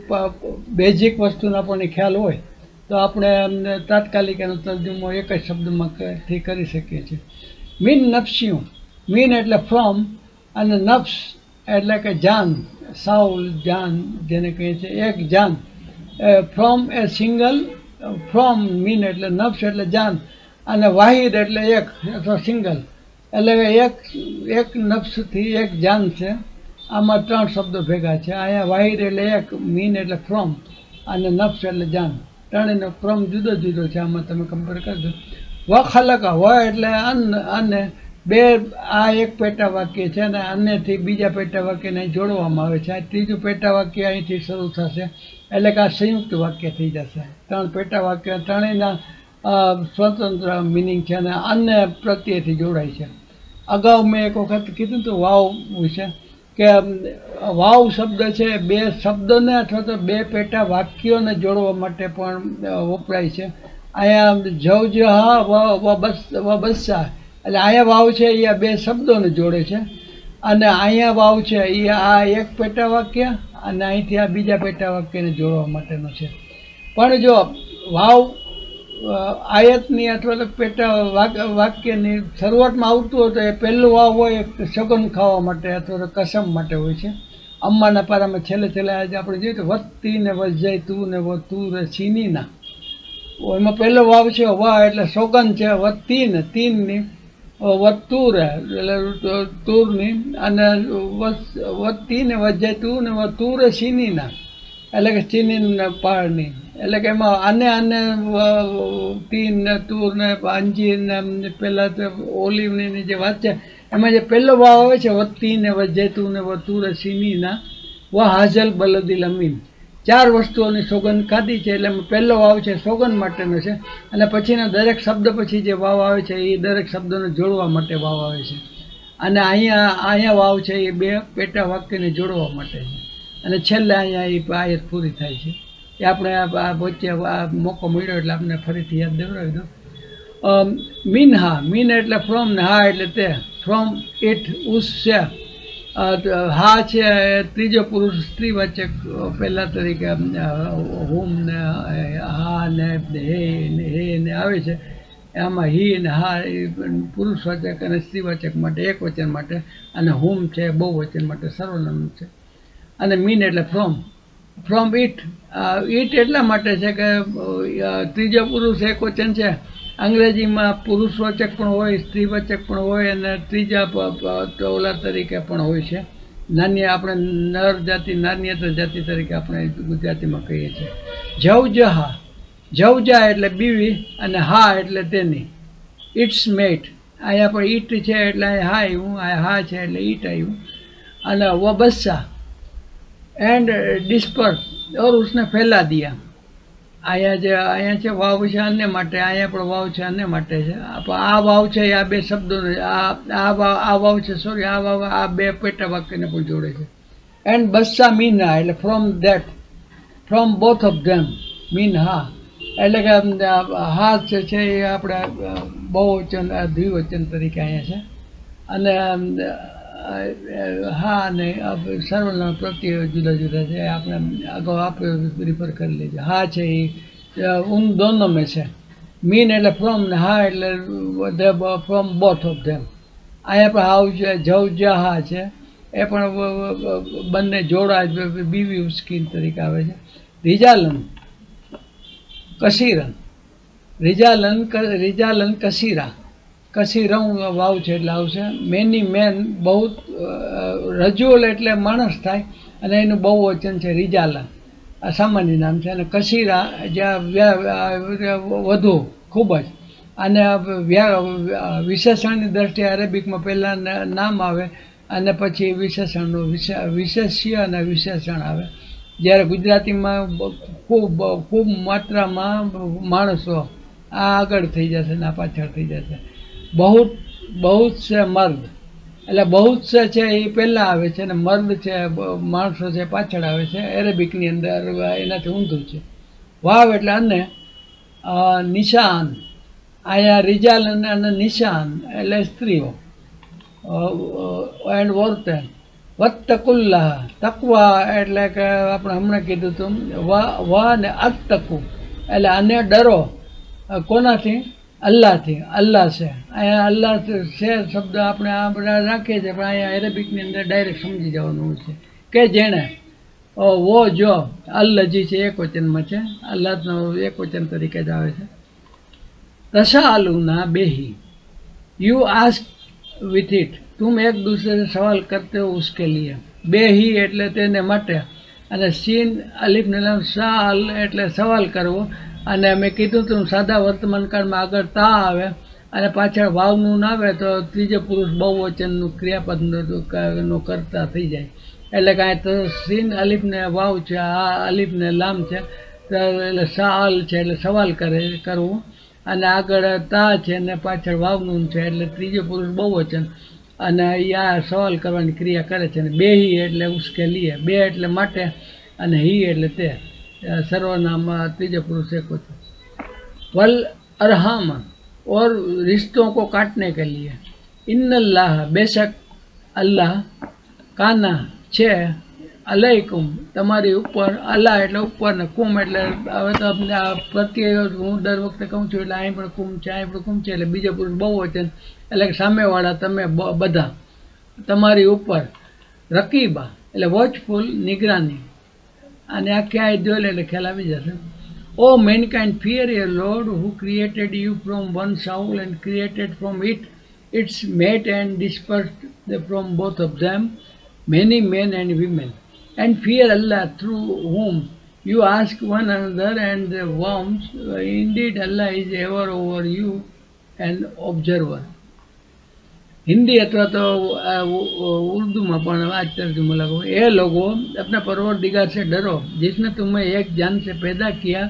બેઝિક વસ્તુનો આપણને ખ્યાલ હોય તો આપણે તાત્કાલિક એનો તર્જુમો એક જ શબ્દમાં કરી શકીએ છીએ. મીન નફસ્યું, મીન એટલે ફ્રોમ, અને નફ્સ એટલે કે જાન, સાઉલ જાન જેને કહીએ છીએ, એક જાન. From A single, from mean એટલે નફ્સ એટલે જાન, અને વાહિદ એટલે એક અથવા સિંગલ, એટલે એક નફ્સથી એક જાન છે. આમાં 3 શબ્દો ભેગા છે. અહીંયા વાહિદ એટલે એક, મીન એટલે ફ્રોમ, અને નફ્સ એટલે જાન. ત્રણેયનો ક્રમ જુદો જુદો છે. આમાં તમે કમ્પેર કરજો. વ ખલક, વ એટલે અને બે, આ એક પેટા વાક્ય છે, અને અન્યથી બીજા પેટા વાક્યને જોડવામાં આવે છે. આ ત્રીજું પેટા વાક્ય અહીંથી શરૂ થશે, એટલે કે આ સંયુક્ત વાક્ય થઈ જશે. 3 પેટા વાક્ય ત્રણેયના સ્વતંત્ર મિનિંગ છે, અને અન્ય પ્રત્યેથી જોડાય છે. અગાઉ મેં એક વખત કીધું હતું વાવ વિશે, કે વાવ શબ્દ છે 2 શબ્દોને અથવા તો 2 પેટા વાક્યોને જોડવા માટે પણ વપરાય છે. અહીંયા જવજહ વ બસ્સા, એટલે અહીંયા વાવ છે એ આ 2 શબ્દોને જોડે છે, અને અહીંયા વાવ છે એ આ એક પેટા વાક્ય અને અહીંથી આ બીજા પેટા વાક્યને જોડવા માટેનો છે. પણ જો વાવ આયતની અથવા તો પેટા વાક્યની શરૂઆતમાં આવતું હોય તો એ પહેલું વાવ હોય સગન ખાવા માટે અથવા તો કસમ માટે હોય છે. અમ્માના પારામાં છેલ્લે આજે આપણે જોઈએ તો વત્તી ને વજાય તું ને વ તું રે ચીનીના, એમાં પહેલો વાવ છે વાહ એટલે સોગન છે, વત્તી ને તીનની, વત્તુર એટલે તુરની, અને વત્તી ને વજાય તું ને વ તું રે ચીનીના, એટલે કે ચીની પહાડની. એટલે કે એમાં આને તીન ને તુર ને અંજીર ને પેલા તો ઓલિવની જે વાત છે એમાં જે પહેલો વાવ આવે છે વત્તી ને વજેતું ને વતુર સીનીના વ હાજલ બલદિલ અમીન, 4 વસ્તુઓની સોગંદ ખાધી છે. એટલે પહેલો વાવ છે સોગંદ માટેનો છે, અને પછીના દરેક શબ્દ પછી જે વાવ આવે છે એ દરેક શબ્દોને જોડવા માટે વાવ આવે છે. અને અહીંયા વાવ છે એ 2 પેટા વાક્યને જોડવા માટે છે. અને છેલ્લે અહીંયા એ આયત પૂરી થાય છે. એ આપણે આ વચ્ચે મોકો મળ્યો એટલે આપણે ફરીથી યાદ દેવડાવી દો. મીન મીન એટલે ફ્રોમ, ને હા એટલે તે. ફ્રોમ ઇટ ઉસ છે, હા છે ત્રીજો પુરુષ સ્ત્રીવાચક પહેલા તરીકે હુમ ને હા ને હે ને આવે છે. આમાં હી ને હા એ પુરુષવાચક અને સ્ત્રીવાચક માટે એક વચન માટે, અને હુમ છે બહુવચન માટે સર્વનામ છે. અને મીન એટલે ફ્રોમ ઇટ એટલા માટે છે કે ત્રીજો પુરુષ એક વચન છે. અંગ્રેજીમાં પુરુષવાચક પણ હોય, સ્ત્રીવાચક પણ હોય, અને ત્રીજા ઓલા તરીકે પણ હોય છે. નાન્ય આપણે નર જાતિ નાન્યતર જાતિ તરીકે આપણે ગુજરાતીમાં કહીએ છીએ. જવજા એટલે બીવી, અને હા એટલે તેની. ઇટ્સ મેટ, અહીંયા પણ ઈટ છે એટલે અહીંયા હા આવ્યું, હા છે એટલે ઈટ આવ્યું. અને વબસ્સા एंड डिस्पर्स और उसने फैला दिया. અહીંયા છે વાવ છે અન્ય માટે, અહીંયા પણ વાવ છે અન્ય માટે છે. આ વાવ છે આ 2 શબ્દોને આ વાવ છે સોરી આ વાવ આ 2 પેટા વાક્યને પણ જોડે છે. એન્ડ બસ્સા મીન હા એટલે from both of them mean હા, એટલે કે હા છે એ આપણે બહુવચન દ્વિવચન તરીકે અહીંયા છે. અને હા અને સર્વનામ પ્રત્યય જુદા જુદા છે. આપણે અગાઉ આપણે રિફર કરી લીધું. હા છે એ ઉન દોનો મેં છે. મીન એટલે ફ્રોમ, ને હા એટલે ફ્રોમ બોથ ઓફ ધેમ. અહીંયા પણ હાવ છે જવજા હા છે એ પણ બંને જોડા બીવી સ્કીન તરીકે આવે છે. રિજાલન કસીરન, રિજાલન કસીરા, કસીરમ વાવ છે એટલે આવશે. મેની મેન બહુ, રજુલ એટલે માણસ થાય અને એનું બહુવચન છે રિજાલન, આ સામાન્ય નામ છે. અને કસીરા જ્યાં વધુ ખૂબ જ, અને વિશેષણની દ્રષ્ટિએ અરેબિકમાં પહેલાં નામ આવે અને પછી વિશેષણનું વિશેષ્ય અને વિશેષણ આવે. જ્યારે ગુજરાતીમાં ખૂબ માત્રામાં માણસો આ આગળ થઈ જશે ને આ પાછળ થઈ જશે. બહુ છે મર્દ, એટલે બહુ છે એ પહેલાં આવે છે અને મર્દ છે માણસો છે પાછળ આવે છે. અરેબિકની અંદર એનાથી ઊંધું છે. વાવ એટલે અને નિશાન, અહીંયા રિજાલ અને નિશાન એટલે સ્ત્રીઓ એન્ડ વર્તન. વત્તકુલ્લાહ, તકવા એટલે કે આપણે હમણાં કીધું હતું વા ને અતકુ એટલે આને ડરો. કોનાથી? અલ્લાહથી. અલ્લાહ છે અહીંયા. અલ્લાહ છે શબ્દ આપણે રાખીએ છીએ પણ અહીંયા અરેબિકની અંદર ડાયરેક્ટ સમજી જવાનું છે કે જેણે વો જો અલ્લજી છે એક વચનમાં છે, અલ્લાહનો એક વચન તરીકે જ આવે છે. तसालूना बेही, यू आस्क विथ इट, तुम एक दूसरे से सवाल करते हो उसके लिए. बेही એટલે તેને માટે, અને સીન અલીફ ને લામ સાલ એટલે સવાલ કરવો. અને મેં કીધું તું સાદા વર્તમાન કાળમાં આગળ તા આવે અને પાછળ વાવનું ના આવે તો ત્રીજો પુરુષ બહુવચનનું ક્રિયાપદનું કરતા થઈ જાય. એટલે કાંઈ તો સીન અલીફ ને વાવ છે, આ અલીફ ને લામ છે એટલે સાલ છે એટલે સવાલ કરવું. અને આગળ તા છે ને પાછળ વાવનું છે એટલે ત્રીજો પુરુષ બહુવચન અને અહીંયા સવાલ કરવાની ક્રિયા કરે છે. અને બેહી એટલે ઉસકે લીએ, બે એટલે માટે અને હી એટલે તે સર્વનામ ત્રીજો પુરુષ એક વચન. वल अरहाम और रिश्तों को काटने के लिए. इन्नल्लाह बेशक अल्लाह काना છે અલૈકુમ તમારી ઉપર. અલ્લાહ એટલે ઉપર ને કુમ એટલે હવે તો પ્રત્યે હું દર વખતે કહું છું એટલે અહીં પણ કુમ છે, અહીં પણ કુમ છે એટલે બીજો પુરુષ બહુવચન એટલે કે સામેવાળા તમે બધા તમારી ઉપર. રકીબા એટલે વોચફુલ નિગરાની. અને આ ક્યાંય જોઈ એટલે ખ્યાલ આવી જશે. O mankind fear your Lord who created you from one soul and created from it its mate and dispersed from both of them many men and women. And fear Allah through whom you ask one another and the worms. Indeed Allah is ever over you and observer. Hindi अथवा तो उर्दू में पण आज तर्जुमा लगो. ये लोगों अपने परवरदिगार से डरो जिसने तुम्हें एक जान से पैदा किया,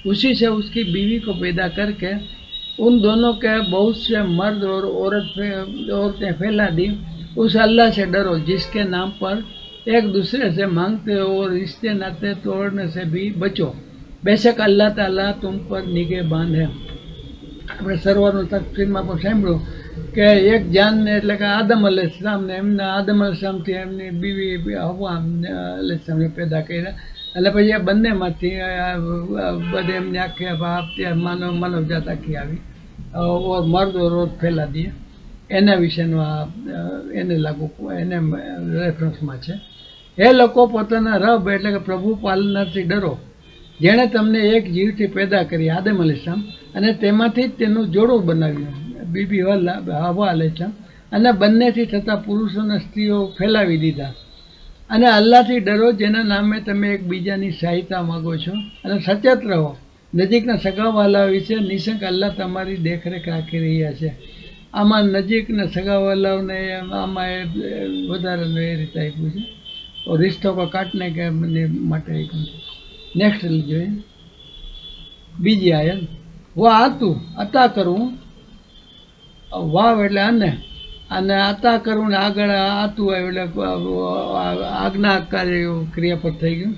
उसी से उसकी बीवी को पैदा करके उन दोनों के बहुत से मर्द और औरतें फैला दी. उस अल्लाह से डरो जिसके नाम पर एक दूसरे से मांगते हो और रिश्ते नाते तोड़ने से भी बचो. बेशक अल्लाह ताला तुम पर निगहबान है. આપણે સર્વનું તફસીરમાં પણ સાંભળ્યું કે એક જાનને એટલે કે આદમ અલૈહિસ્સલામને એમના આદમ અલૈહિસ્સલામથી એમની બીવી હવ્વા અલૈહિસ્સલામને પેદા કર્યા. એટલે પછી એ બંનેમાંથી બધે એમની આખી માનવજાત આખી આવી ઓર મર્દ રોજ ફેલા દે. એના વિશેનું એને લાગુ એને રેફરન્સમાં છે. એ લોકો પોતાના રબ એટલે કે પ્રભુ પાલનારથી ડરો જેણે તમને એક જીવથી પેદા કરી આદમ અલૈહિસ્સલામ અને તેમાંથી જ તેનું જોડું બનાવ્યું બીબી હવા અલૈહિસ્સલામ, અને બંનેથી થતા પુરુષોને સ્ત્રીઓ ફેલાવી દીધા. અને અલ્લાહથી ડરો જેના નામે તમે એકબીજાની સહાયતા માગો છો અને સચેત રહો. નજીકના સગાવાલા વિશે નિશંક અલ્લાહ તમારી દેખરેખ રાખી રહ્યા છે. આમાં નજીકના સગાવાલાઓને આમાં વધારે એ રીતે આપ્યું છે. રિશ્તો કો કાટને કે માટે આપ્યું છે. નેક્સ્ટ જોઈએ બીજી આયત. વા આતું અતા કરવું, વાવ એટલે અને અતા કરવું ને આગળ આતું આવ્યું એટલે આજ્ઞાકારી ક્રિયાપદ થઈ ગયું.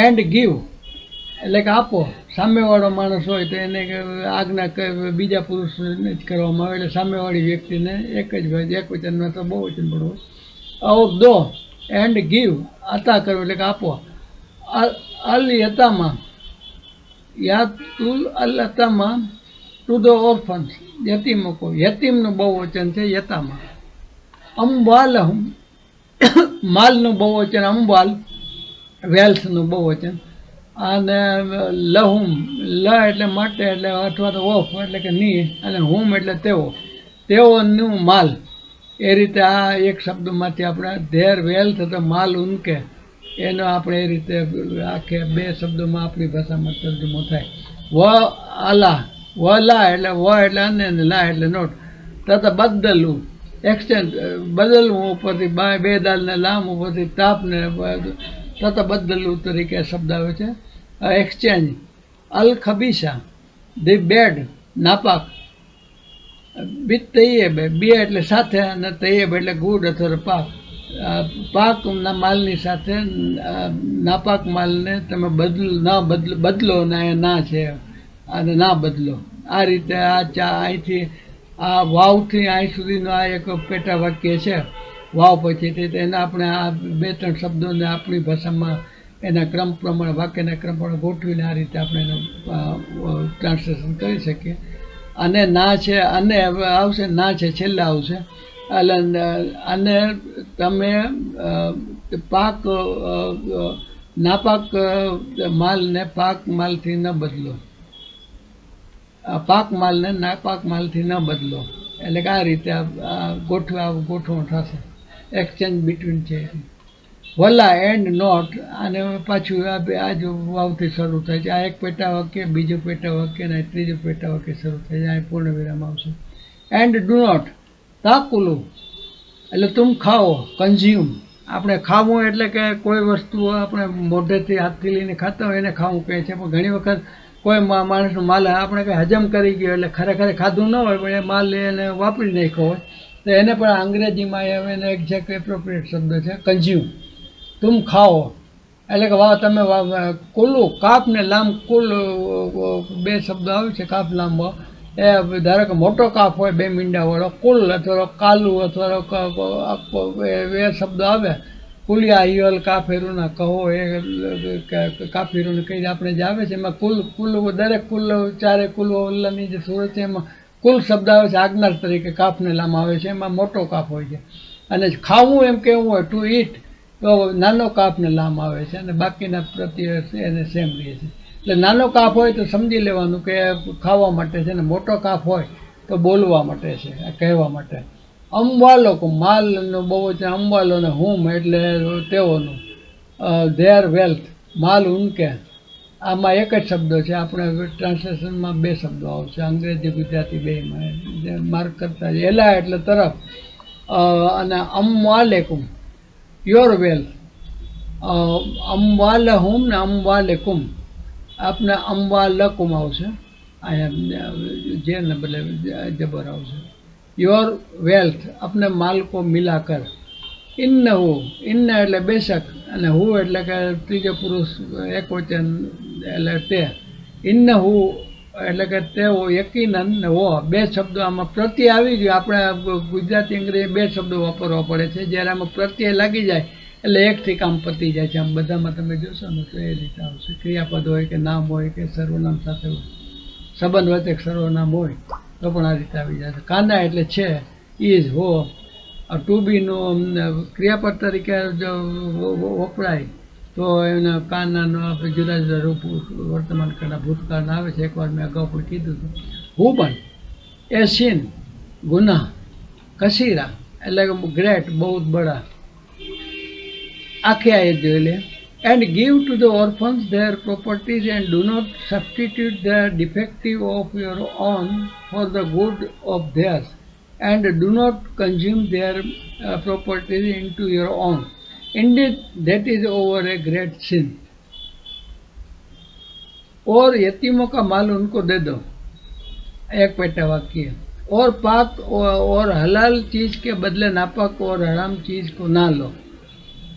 એન્ડ ગીવ એટલે કે આપો. સામેવાળો માણસ હોય તો એને આજ્ઞા બીજા પુરુષને જ કરવામાં આવે એટલે સામેવાળી વ્યક્તિને એક વચનમાં તો બહુ વચન પડવું. ઓર દો એન્ડ ગીવ અતા કરવું એટલે કે આપો. અલ યતામાં યાતુલ અલ યતામાં ટુ ધ ઓર્ફન્સ, યતીમો કો. યતીમનું બહુ વચન છે યતામાં. અંબાલ માલનું બહુ વચન અંબાલ, વેલ્સનું બહુ વચન. અને લહુમ લ એટલે માટે એટલે અથવા તો ઓફ એટલે કે ની, અને હુમ એટલે તેઓનું માલ. એ રીતે આ એક શબ્દમાંથી આપણે ધેર વેલ્થ તો માલ ઉનકે એનો આપણે એ રીતે આખે બે શબ્દોમાં આપણી ભાષામાં તર્જુમો થાય. વ આલા વલા એટલે વ એટલે અને ને લા એટલે નોટ. તત બદલું એક્સચેન્જ બદલવું ઉપરથી બે દાલને લામ ઉપરથી તાપને તત બદલું તરીકે શબ્દ આવે છે. એક્સચેન્જ. અલ ખબીસા ધી બેડ નાપાક. બિત તૈયબ બે એટલે સાથે અને તૈયબ એટલે ગુડ અથવા પાક. પાકના માલની સાથે નાપાક માલને તમે બદલો ને ના છે અને ના બદલો. આ રીતે આ અહીંથી આ વાવથી અહીં સુધીનો આ એક પેટા વાક્ય છે. વાવ પછી એને આપણે આ 2-3 શબ્દોને આપણી ભાષામાં એના ક્રમ પ્રમાણે વાક્યના ક્રમ પ્રમાણે ગોઠવીને આ રીતે આપણે એનું ટ્રાન્સલેશન કરી શકીએ. અને ના છે અને હવે આવશે, ના છે છેલ્લે આવશે. એટલે અને તમે પાક નાપાક માલને પાક માલથી ન બદલો. પાક માલને નાપાક માલથી ન બદલો. એટલે કે આ રીતે ગોઠવણ થશે. એક્સચેન્જ બિટવીન છે. વલા એન્ડ નોટ. અને પાછું આ જો વાવથી શરૂ થાય છે. આ એક પેટા વાક્ય, બીજું પેટા વાક્ય અને ત્રીજું પેટા વાક્ય શરૂ થાય છે. આ પૂર્ણ વિરામ આવશે. એન્ડ ડુ નોટ તાકુલું એટલે તુમ ખાઓ. કન્ઝ્યુમ આપણે ખાવું એટલે કે કોઈ વસ્તુ આપણે મોઢેથી હાથથી લઈને ખાતા હોય એને ખાવું કહે છે. પણ ઘણી વખત કોઈ માણસનો માલ આપણે કંઈ હજમ કરી ગયો એટલે ખરેખર ખાધું ન હોય પણ એ માલ એને વાપરી નાખ્યો હોય તો એને પણ અંગ્રેજીમાં એને એક્ઝેક્ટ એપ્રોપ્રિએટ શબ્દ છે કન્ઝ્યુમ. તુમ ખાઓ એટલે કે વાહ તમે કુલ્લું કાપ ને લામ કુલ 2 શબ્દો આવે છે કાપ લાંબો. એ ધારો કે મોટો કાપ હોય 2 મીંડાવાળો કુલ અથવા કાલું અથવા એ શબ્દો આવે. કુલિયા હિયલ કાફેરુના કહો એ કાફીરોને કહીને આપણે જે આવે છે એમાં કુલ દરેક કુલ 4 કુલની જે સુરત છે એમાં કુલ શબ્દ આવે છે આજ્ઞા તરીકે કાપને લામ આવે છે. એમાં મોટો કાપ હોય છે. અને ખાવું એમ કેવું હોય ટુ ઈટ તો નાનો કાપને લામ આવે છે અને બાકીના પ્રત્યે એને સેમ રહે છે. એટલે નાનો કાપ હોય તો સમજી લેવાનું કે ખાવા માટે છે ને મોટો કાપ હોય તો બોલવા માટે છે, કહેવા માટે. અમવાલો માલનો બહુ છે. અમવાલો ને હુમ એટલે તેઓનું. ધેર વેલ્થ માલ ઉનકે. આમાં એક જ શબ્દ છે. આપણે ટ્રાન્સલેશનમાં 2 શબ્દો આવશે અંગ્રેજી ગુજરાતી બેયમાં માર્ક કરતા. એલા એટલે તરફ અને અમવાલેકુમ યોર વેલ્થ. અમવાલહુમ ને અમવાલેકુમ આપને અમવાલકુમ આવશે. અહીંયા જે ને બદલે જબર આવશે. યોર વેલ્થ अपने माल को मिलाकर. इन्नहु इन्न એટલે બેશક અને હુ એટલે કે ત્રીજો પુરુષ એકવચન એટલે તે. ઇન્નહુ એટલે કે તેઓ યકીનન ને હો 2 શબ્દો આમાં પ્રત્યય આવી ગયો. આપણે ગુજરાતી અંગ્રેજી 2 શબ્દો વાપરવા પડે છે. જ્યારે આમાં પ્રત્યય લાગી જાય એટલે એકથી કામ પતી જાય છે. આમ બધામાં તમે જોશો ને તો એ રીતે આવશે. ક્રિયાપદ હોય કે નામ હોય કે સર્વનામ સાથે હોય, સંબંધવાચક સર્વનામ હોય તો પણ આ રીતે આવી જાય. કાના એટલે છે, ઇઝ હો. ટુ બીનું ક્રિયાપદ તરીકે જો વપરાય તો એના કાનાનો આપણે જુદા જુદા રૂપ વર્તમાન કાળના ભૂતકાળના આવે છે. એકવાર મેં અગાઉ પણ કીધું હતું. હું પણ એ સીન ગુનાહ કસીરા એટલે કે ગ્રેટ બહુ બડા. આખી આ જોઈ લે. And give to the orphans their properties and do not substitute the defective of your own for the good of theirs, and do not consume their properties into your own. Indeed, that is over a great sin. और यतीमों का माल उनको दे दो. एक PETA वाक्य. और पाक और हलाल चीज के बदले नापाक और हराम चीज को ना लो.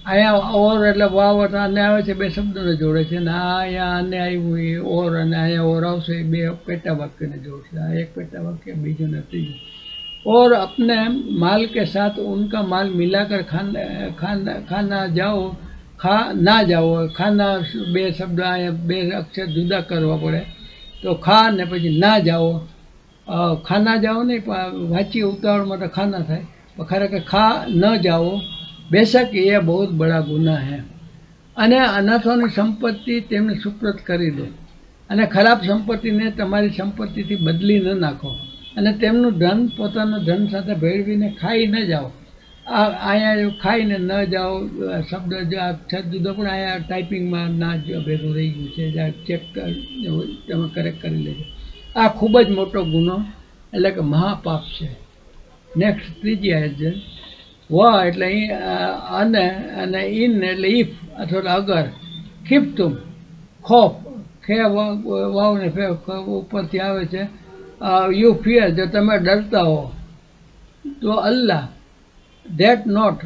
અહીંયા ઓર એટલે વાવ આને આવે છે 2 શબ્દોને જોડે છે ને આ અહીંયા આને આવ્યું એ ઓર અને અહીંયા ઓર આવશે એ 2 પેટા વાક્યને જોડશે. આ એક પેટા વાક્ય બીજું ને ત્રીજું. और अपने माल के साथ उनका माल मिलाकर खाना जाओ ना जाओ. खाना 2 શબ્દ અહીંયા 2 અક્ષર જુદા કરવા પડે તો ખા ને પછી ના જાઓ. ખાના જાઓ નહીં વાંચી ઉતાવળમાં તો ખાના થાય પણ ખરેખર ખા ન જાઓ. बेशक ये बहुत बड़ा गुनाह है. અને અનાથોની સંપત્તિ તેમને સુપ્રત કરી દો અને ખરાબ સંપત્તિને તમારી સંપત્તિથી બદલી ન નાખો અને તેમનું ધન પોતાના ધન સાથે ભેળવીને ખાઈ ન જાઓ. અહીંયા ખાઈને ન જાઓ શબ્દ અક્ષર જુદો પણ અહીંયા ટાઈપિંગમાં ના ભેગું રહી ગયું છે. ચેક તમે કરેક્ટ કરી લેજો. આ ખૂબ જ મોટો ગુનો એટલે કે મહાપાપ છે. નેક્સ્ટ ત્રીજી આયત છે, વ એટલે અને ઇન એટલે ઇફ અથવા અગર, ખિફ્તુમ ખોફ, ખે વાવ ને ફે ઉપરથી આવે છે, યુ ફિયર જો તમે ડરતા હો, તો અલ્લાહ ધેટ નોટ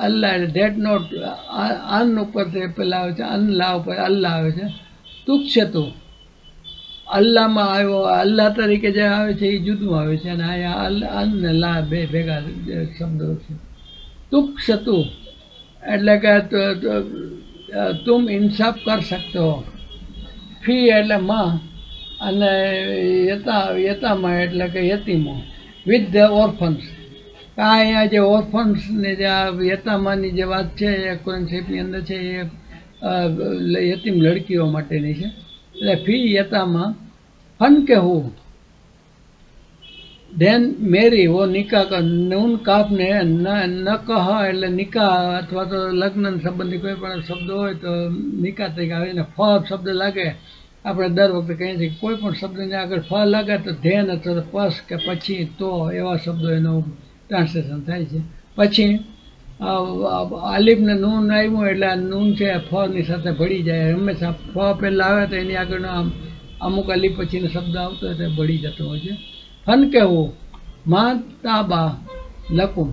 અલ્લાહ ધેટ નોટ અન ઉપરથી પેલા આવે છે, અલ્લાહ ઉપર અલ્લાહ આવે છે, તુક્ષતું અલ્લાહમાં આવ્યો અલ્લાહ તરીકે જે આવે છે એ જુદું આવે છે અને અહીંયા અન ને લા બે ભેગા શબ્દો છે. તુક્ષતું એટલે કે તુમ ઇન્સાફ કર શકતે હો, ફી એટલે માં અને યતામાં એટલે કે યતીમો, વિથ ધ ઓર્ફન્સ. અહીંયા જે ઓર્ફન્સની જે આ યતામાની જે વાત છે એ કુરાન શરીફની અંદર છે એ યતીમ લડકીઓ માટેની છે. એટલે ફી યતામાં ફન કે હું ધેન મેરી વો નિકાહ કર, નૂન કાફ ને ન કહ એટલે નિકાહ અથવા તો લગ્ન સંબંધી કોઈ પણ શબ્દ હોય તો નિકાહ તરીકે આવે ને. ફ શબ્દ લાગે આપણે દર વખતે કહીએ છીએ કોઈ પણ શબ્દને આગળ ફ લાગે તો ધેન અથવા તો પસ કે પછી તો એવા શબ્દો એનું ટ્રાન્સલેશન થાય છે. પછી આલિફને નૂન આવ્યું એટલે આ નૂન છે ફની સાથે ભળી જાય. હંમેશા ફ પહેલાં આવે તો એની આગળનો અમુક અલીફ પછીનો શબ્દ આવતો હોય તો ભળી જતો હોય છે. ફન કહેવું મા તાબા લકુમ,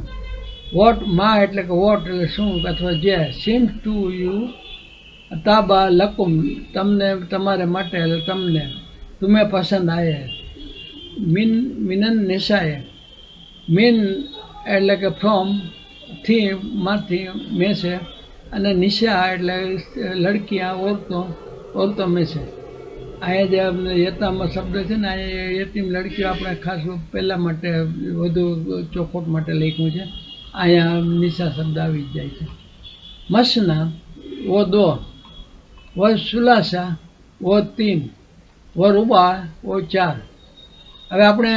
વોટ મા એટલે કે વોટ એટલે શું અથવા જે, સીમ્સ ટુ યુ તાબા લકુમ તમને તમારે માટે એટલે તમને, તુમે પસંદ આયે, મિનન નિશાએ, મિન એટલે કે ફ્રોમ, થી માંથી મેં છે, અને નિશા એટલે લડકીયા ઓરતો મેં છે. અહીંયા જે યતામાં શબ્દ છે ને અહીંયા યતીમ લડકીઓ આપણે ખાસ પહેલાં માટે વધુ ચોખવટ માટે લખ્યું છે. અહીંયા નિશા શબ્દ આવી જ જાય છે. મસના વો દો, વ સુલાસા વો તીન, વ રૂબા વો ચાર. હવે આપણે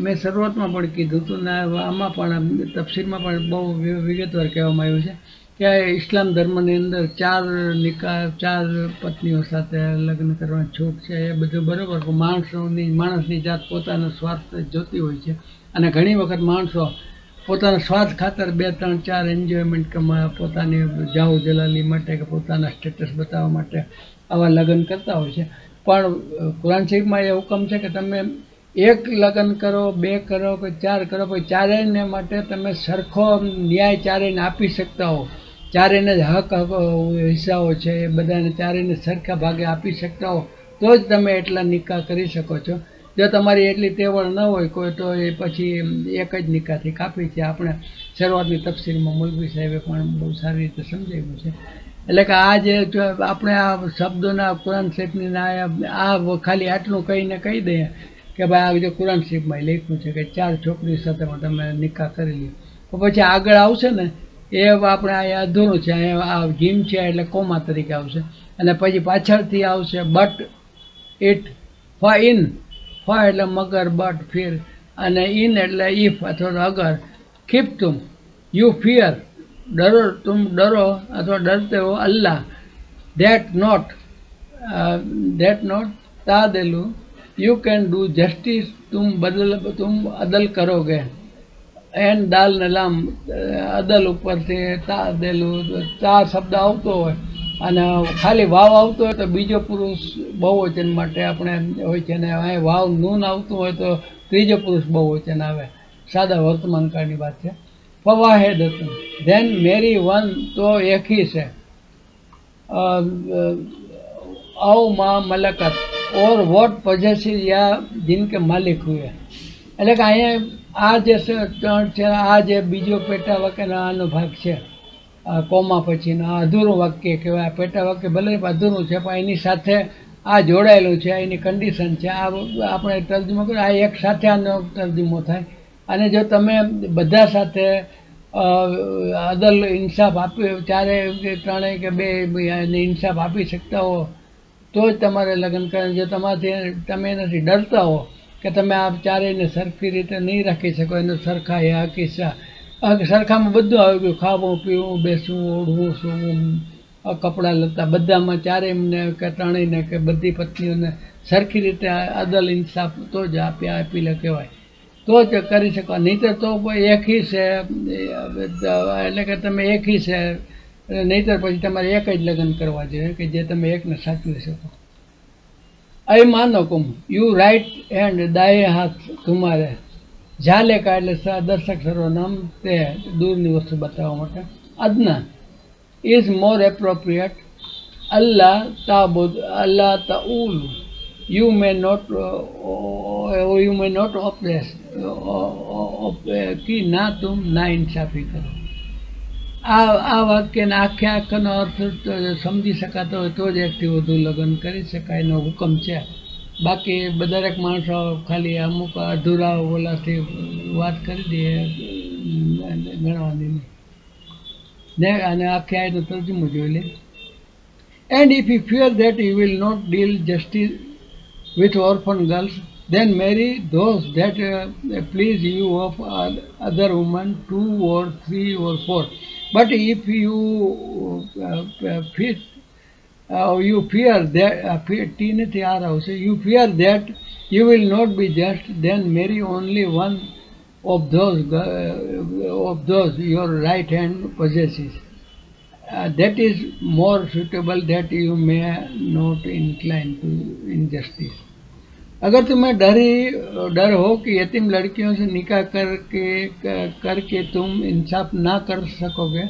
મેં શરૂઆતમાં પણ કીધું હતું ને આમાં પણ તફસીરમાં પણ બહુ વિગતવાર કહેવામાં આવ્યું છે કે ઇસ્લામ ધર્મની અંદર 4 નિકાહ 4 પત્નીઓ સાથે લગ્ન કરવાની છૂટ છે. એ બધું બરાબર. માણસની જાત પોતાનો સ્વાર્થ જોતી હોય છે અને ઘણી વખત માણસો પોતાના સ્વાર્થ ખાતર 2, 3, 4 એન્જોયમેન્ટ પોતાની જાહો જલાલી માટે કે પોતાના સ્ટેટસ બતાવવા માટે આવા લગ્ન કરતા હોય છે. પણ કુરાન શરીફમાં એ હુકમ છે કે તમે 1 લગ્ન કરો, 2 કરો કે 4 કરો, પણ ચારેયને માટે તમે સરખો ન્યાય ચારેયને આપી શકતા હો. ચારેયને હક હિસ્સાઓ છે એ બધાને ચારેયને સરખા ભાગે આપી શકતા હો તો જ તમે એટલા નિકાહ કરી શકો છો. જો તમારી એટલી તેવડ ન હોય કોઈ તો એ પછી એક જ નિકાહથી કાપી છે. આપણે શરૂઆતની તફસીરમાં મૌલવી સાહેબે પણ બહુ સારી રીતે સમજાવ્યું છે. એટલે કે આ જે આપણે આ શબ્દોના કુરાન શરીફની આ ખાલી આટલું કહીને કહી દઈએ કે ભાઈ આ જે કુરાન શરીફમાં લખ્યું છે કે 4 છોકરીઓ સાથે તમે નિકાહ કરી લ્યો, તો પછી આગળ આવશે ને એ આપણે અહીંયા અધૂરું છે. અહીંયા આ જીમ છે એટલે કોમા તરીકે આવશે અને પછી પાછળથી આવશે બટ ઇટ, ફ ઇન, ફ એટલે મગર, બટ ફિર, અને ઇન એટલે ઇફ અથવા અગર, ખિફ્તુમ યુ ફિયર ડરો, તુમ ડરો અથવા ડરતે હો, અલ્લાહ ધેટ નોટ તાદેલું યુ કેન ડू જસ્ટિસ, તુમ અદલ કરોગે. એન દાલ ને લામ અદલ ઉપરથી તાદેલું 4 શબ્દ આવતો હોય અને ખાલી વાવ આવતો હોય તો બીજો પુરુષ બહુવચન માટે આપણે હોય છે, અને અહીં વાવ નૂન આવતું હોય તો ત્રીજો પુરુષ બહુવચન આવે. સાદા વર્તમાન કાળની વાત છે. ફવાહેદ હતું, ધેન મેરી વન તો એકી છે, औ माँ मलकत और वोट पजेसिव या जिनके मालिक हुए. એટલે કે અહીંયા આ જે 3 છે આ જે બીજો પેટા વાક્યનો આનો ભાગ છે કોમા પછીનો આ અધૂરું વાક્ય કહેવાય. પેટા વાક્ય ભલે અધૂરું છે પણ એની સાથે આ જોડાયેલું છે, એની કન્ડિશન છે. આ આપણે તર્જમો કરીએ આ એક સાથે આનો તર્જમો થાય. અને જો તમે બધા સાથે અદલ ઇન્સાફ આપી, 4 કે 3 કે 2 ઇન્સાફ આપી શકતા હો તો જ તમારે લગ્ન કરે. જો તમે એનાથી ડરતા હો કે તમે આ ચારેયને સરખી રીતે નહીં રાખી શકો, એનો સરખા એ કિસ્સા સરખામાં બધું આવી ગયું, ખાવું પીવું બેસવું ઓઢવું સૂવું કપડાં લત્તા બધામાં ચારેયને કે ત્રણેયને કે બધી પત્નીઓને સરખી રીતે અદલ ઇન્સાફ તો જ આપી લે કહેવાય, તો જ કરી શકો. નહીંતર તો એકી છે એટલે કે તમે એકી છે, નહીંતર પછી તમારે એક જ લગ્ન કરવા જોઈએ કે જે તમે એકને સાચવી શકો. અહીં માનો કુમ યુ રાઈટ હેન્ડ દાએ હાથ તુમારે ઝાલે કા એટલે દર્શક સર્વનામ તે દૂરની વસ્તુ બતાવવા માટે. અદના ઇઝ મોર એપ્રોપ્રિએટ અલ્લાહ તાબુદ અલ્લાહ તાઉલ યુ મે નોટ ઓપ્રેસ કી ના તુમ ના ઇન્સાફી કરો. આ વાક્યને આખાનો અર્થ સમજી શકાતો હોય તો જ એકથી વધુ લગ્ન કરી શકાય એનો હુકમ છે. બાકી દરેક માણસો ખાલી અમુક અધૂરા ઓલાથી વાત કરી દે ગણવાની નહીં. અને આખી આયનો તર્જુમો જોઈ લે. And if you fear that you will not deal justice with orphan girls, then marry those that please you of other women, 2 or 3 or 4. But if you fear that you fear that you will not be just, then marry only one of those your right hand possesses. That is more suitable that you may not incline to injustice. अगर तुम्हें डर हो कि यतीम लड़कियों से निकाह करके तुम इंसाफ ना कर सकोगे,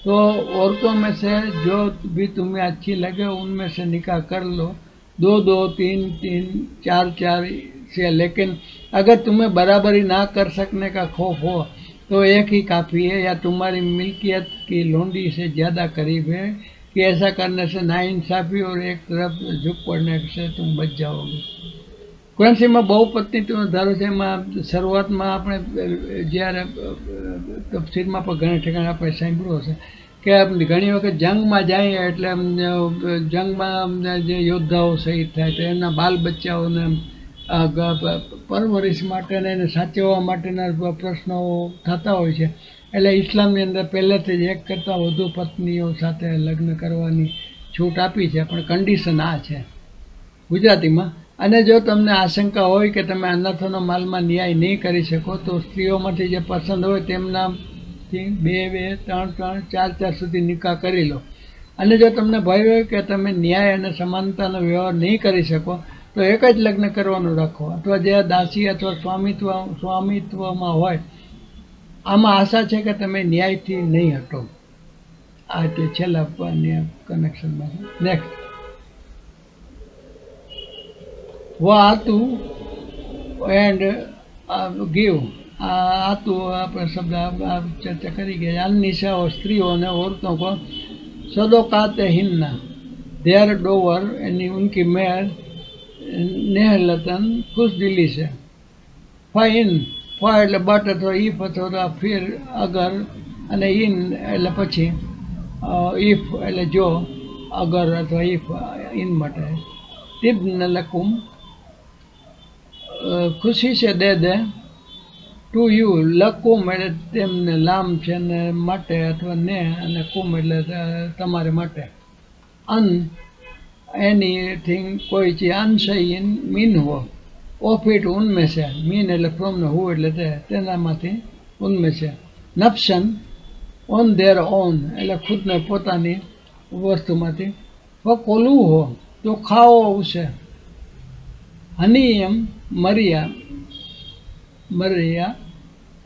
तो औरतों में से जो भी तुम्हें अच्छी लगे उनमें से निकाह कर लो, 2-2, 3-3, 4-4 से. लेकिन अगर तुम्हें बराबरी ना कर सकने का खौफ हो तो एक ही काफ़ी है, या तुम्हारी मिल्कियत की लोंडी से ज़्यादा करीब है कि ऐसा करने से नाइंसाफ़ी और एक तरफ झुक पड़ने से तुम बच जाओगे. કુરાનશરીફમાં બહુ પત્નીત્વનો ધારો છે. એમાં શરૂઆતમાં આપણે જ્યારે તફસીરમાં પણ ઘણા ઠેકાણે આપણે સાંભળ્યું હશે કે ઘણી વખત જંગમાં જાય એટલે જંગમાં જે યોદ્ધાઓ શહીદ થાય તો એમના બાલ બચ્ચાઓને પરવરિશ માટે એને સાચવવા માટેના પ્રશ્નો થતા હોય છે. એટલે ઇસ્લામની અંદર પહેલેથી જ એક કરતાં વધુ પત્નીઓ સાથે લગ્ન કરવાની છૂટ આપી છે, પણ કન્ડિશન આ છે ગુજરાતીમાં. અને જો તમને આશંકા હોય કે તમે અનાથોના માલમાં ન્યાય નહીં કરી શકો તો સ્ત્રીઓમાંથી જે પસંદ હોય તેમનાથી 2-2, 3-3, 4-4 સુધી નિકાહ કરી લો. અને જો તમને ભય હોય કે તમે ન્યાય અને સમાનતાનો વ્યવહાર નહીં કરી શકો તો એક જ લગ્ન કરવાનું રાખો, અથવા જે દાસી અથવા સ્વામિત્વમાં હોય આમાં આશા છે કે તમે ન્યાયથી નહીં હટો. આ તે છેલ્લા કનેક્શનમાં છે. નેક્સ્ટ આતું એન્ડ ગીવ. આતું આપણે શબ્દ ચર્ચા કરી ગયા. અનિશાઓ સ્ત્રીઓ અને औरतों को सदोकात हिन्ना देर डोवर यानी उनकी मेहर नेहलतन खुश दिली से. ફાઇન ફા એટલે બટ અથવા ઈફ અથવા ફિર અગર, અને ઇન એટલે પછી, ઈફ એટલે જો, અગર અથવા ઈફ ઇન માટે. તિબ્ન લકુમ ખુશી છે દે ટુ યુ. લકુમ એટલે તેમને લામ છે ને માટે અથવા ને, અને કુમ એટલે તમારે માટે. અન એનીથિંગ કોઈ ચીજ, અનશયીન મીન હો, ઓફ ઇટ ઉનમે છે. મીન એટલે ફ્રોમ ને હુ એટલે તેનામાંથી ઉનમે છે. નફશન ઓન ધેર ઓન એટલે ખુદને પોતાની વસ્તુમાંથી. કોલું હો તો ખાઓ ઉસે. હનીયમ મરિયા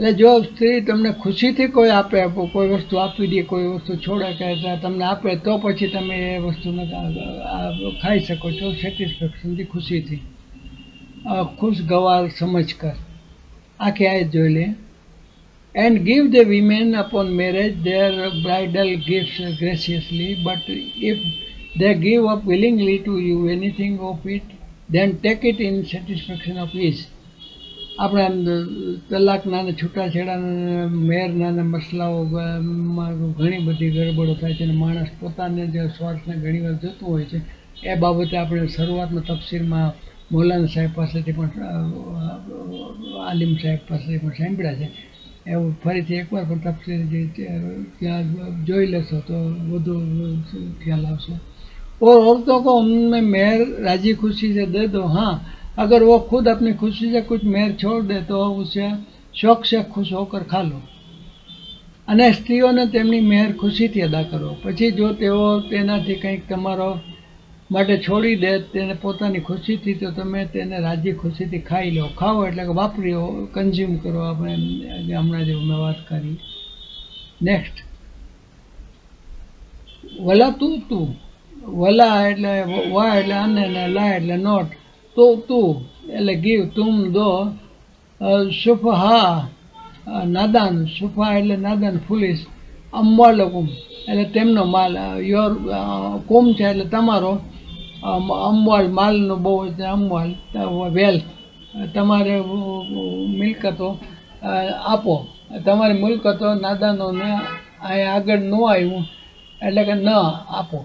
એટલે જો સ્ત્રી તમને ખુશીથી કોઈ આપે, કોઈ વસ્તુ આપી દે, કોઈ વસ્તુ છોડે કે તમને આપે તો પછી તમે એ વસ્તુને ખાઈ શકો છો સેટિસ્ફેક્શનથી, ખુશીથી, ખુશગવાર સમજ કર. આખી આયત જોઈ લે. And give the women upon marriage their bridal gift graciously, but if they give up willingly to you anything of it, then take it in satisfaction of ease. આપણે તલાકના ને છૂટાછેડાના મેરના મસલાઓમાં ઘણી બધી ગડબડો થાય છે અને માણસ પોતાને જે સ્વાર્થને ઘણીવાર જોતું હોય છે. એ બાબતે આપણે શરૂઆતમાં તફસીરમાં મૌલાના સાહેબ પાસેથી પણ આલિમ સાહેબ પાસેથી પણ સાંભળ્યા છે એવું ફરીથી એકવાર પણ તફસીલ ત્યાં જોઈ લેશો તો વધુ ખ્યાલ આવશે. और औरतों को उनमें मेहर राजी खुशी से दे दो. हाँ, अगर वो खुद अपनी खुशी से कुछ मेहर छोड़ दे तो उसे शौक से खुश होकर खा लो. અને સ્ત્રીઓને તેમની મેહર ખુશીથી અદા કરો. પછી જો તેઓ તેનાથી કંઈક તમારો માટે છોડી દે તેને પોતાની ખુશીથી, તો તમે તેને રાજી ખુશીથી ખાઈ લો. ખાઓ એટલે કે વાપરી, કન્ઝ્યુમ કરો. આપણે હમણાં જે મેં વાત કરી. નેક્સ્ટ, વલા તું. વલા એટલે વા એટલે અને, ને લા એટલે નોટ. તો તું એટલે ગીવ, તુમ દો. શુફહા નાદાન, શુફા એટલે નાદાન, ફુલિસ. અમ્વાલકુમ એટલે તેમનો માલ, યોર કુમ છે એટલે તમારો. અમવાલ માલનો બહુ છે, અમવાલ વેલ્થ, તમારે મિલકતો આપો. તમારી મિલકતો નાદાનોને અહીં આગળ ન આવ્યું એટલે કે ન આપો.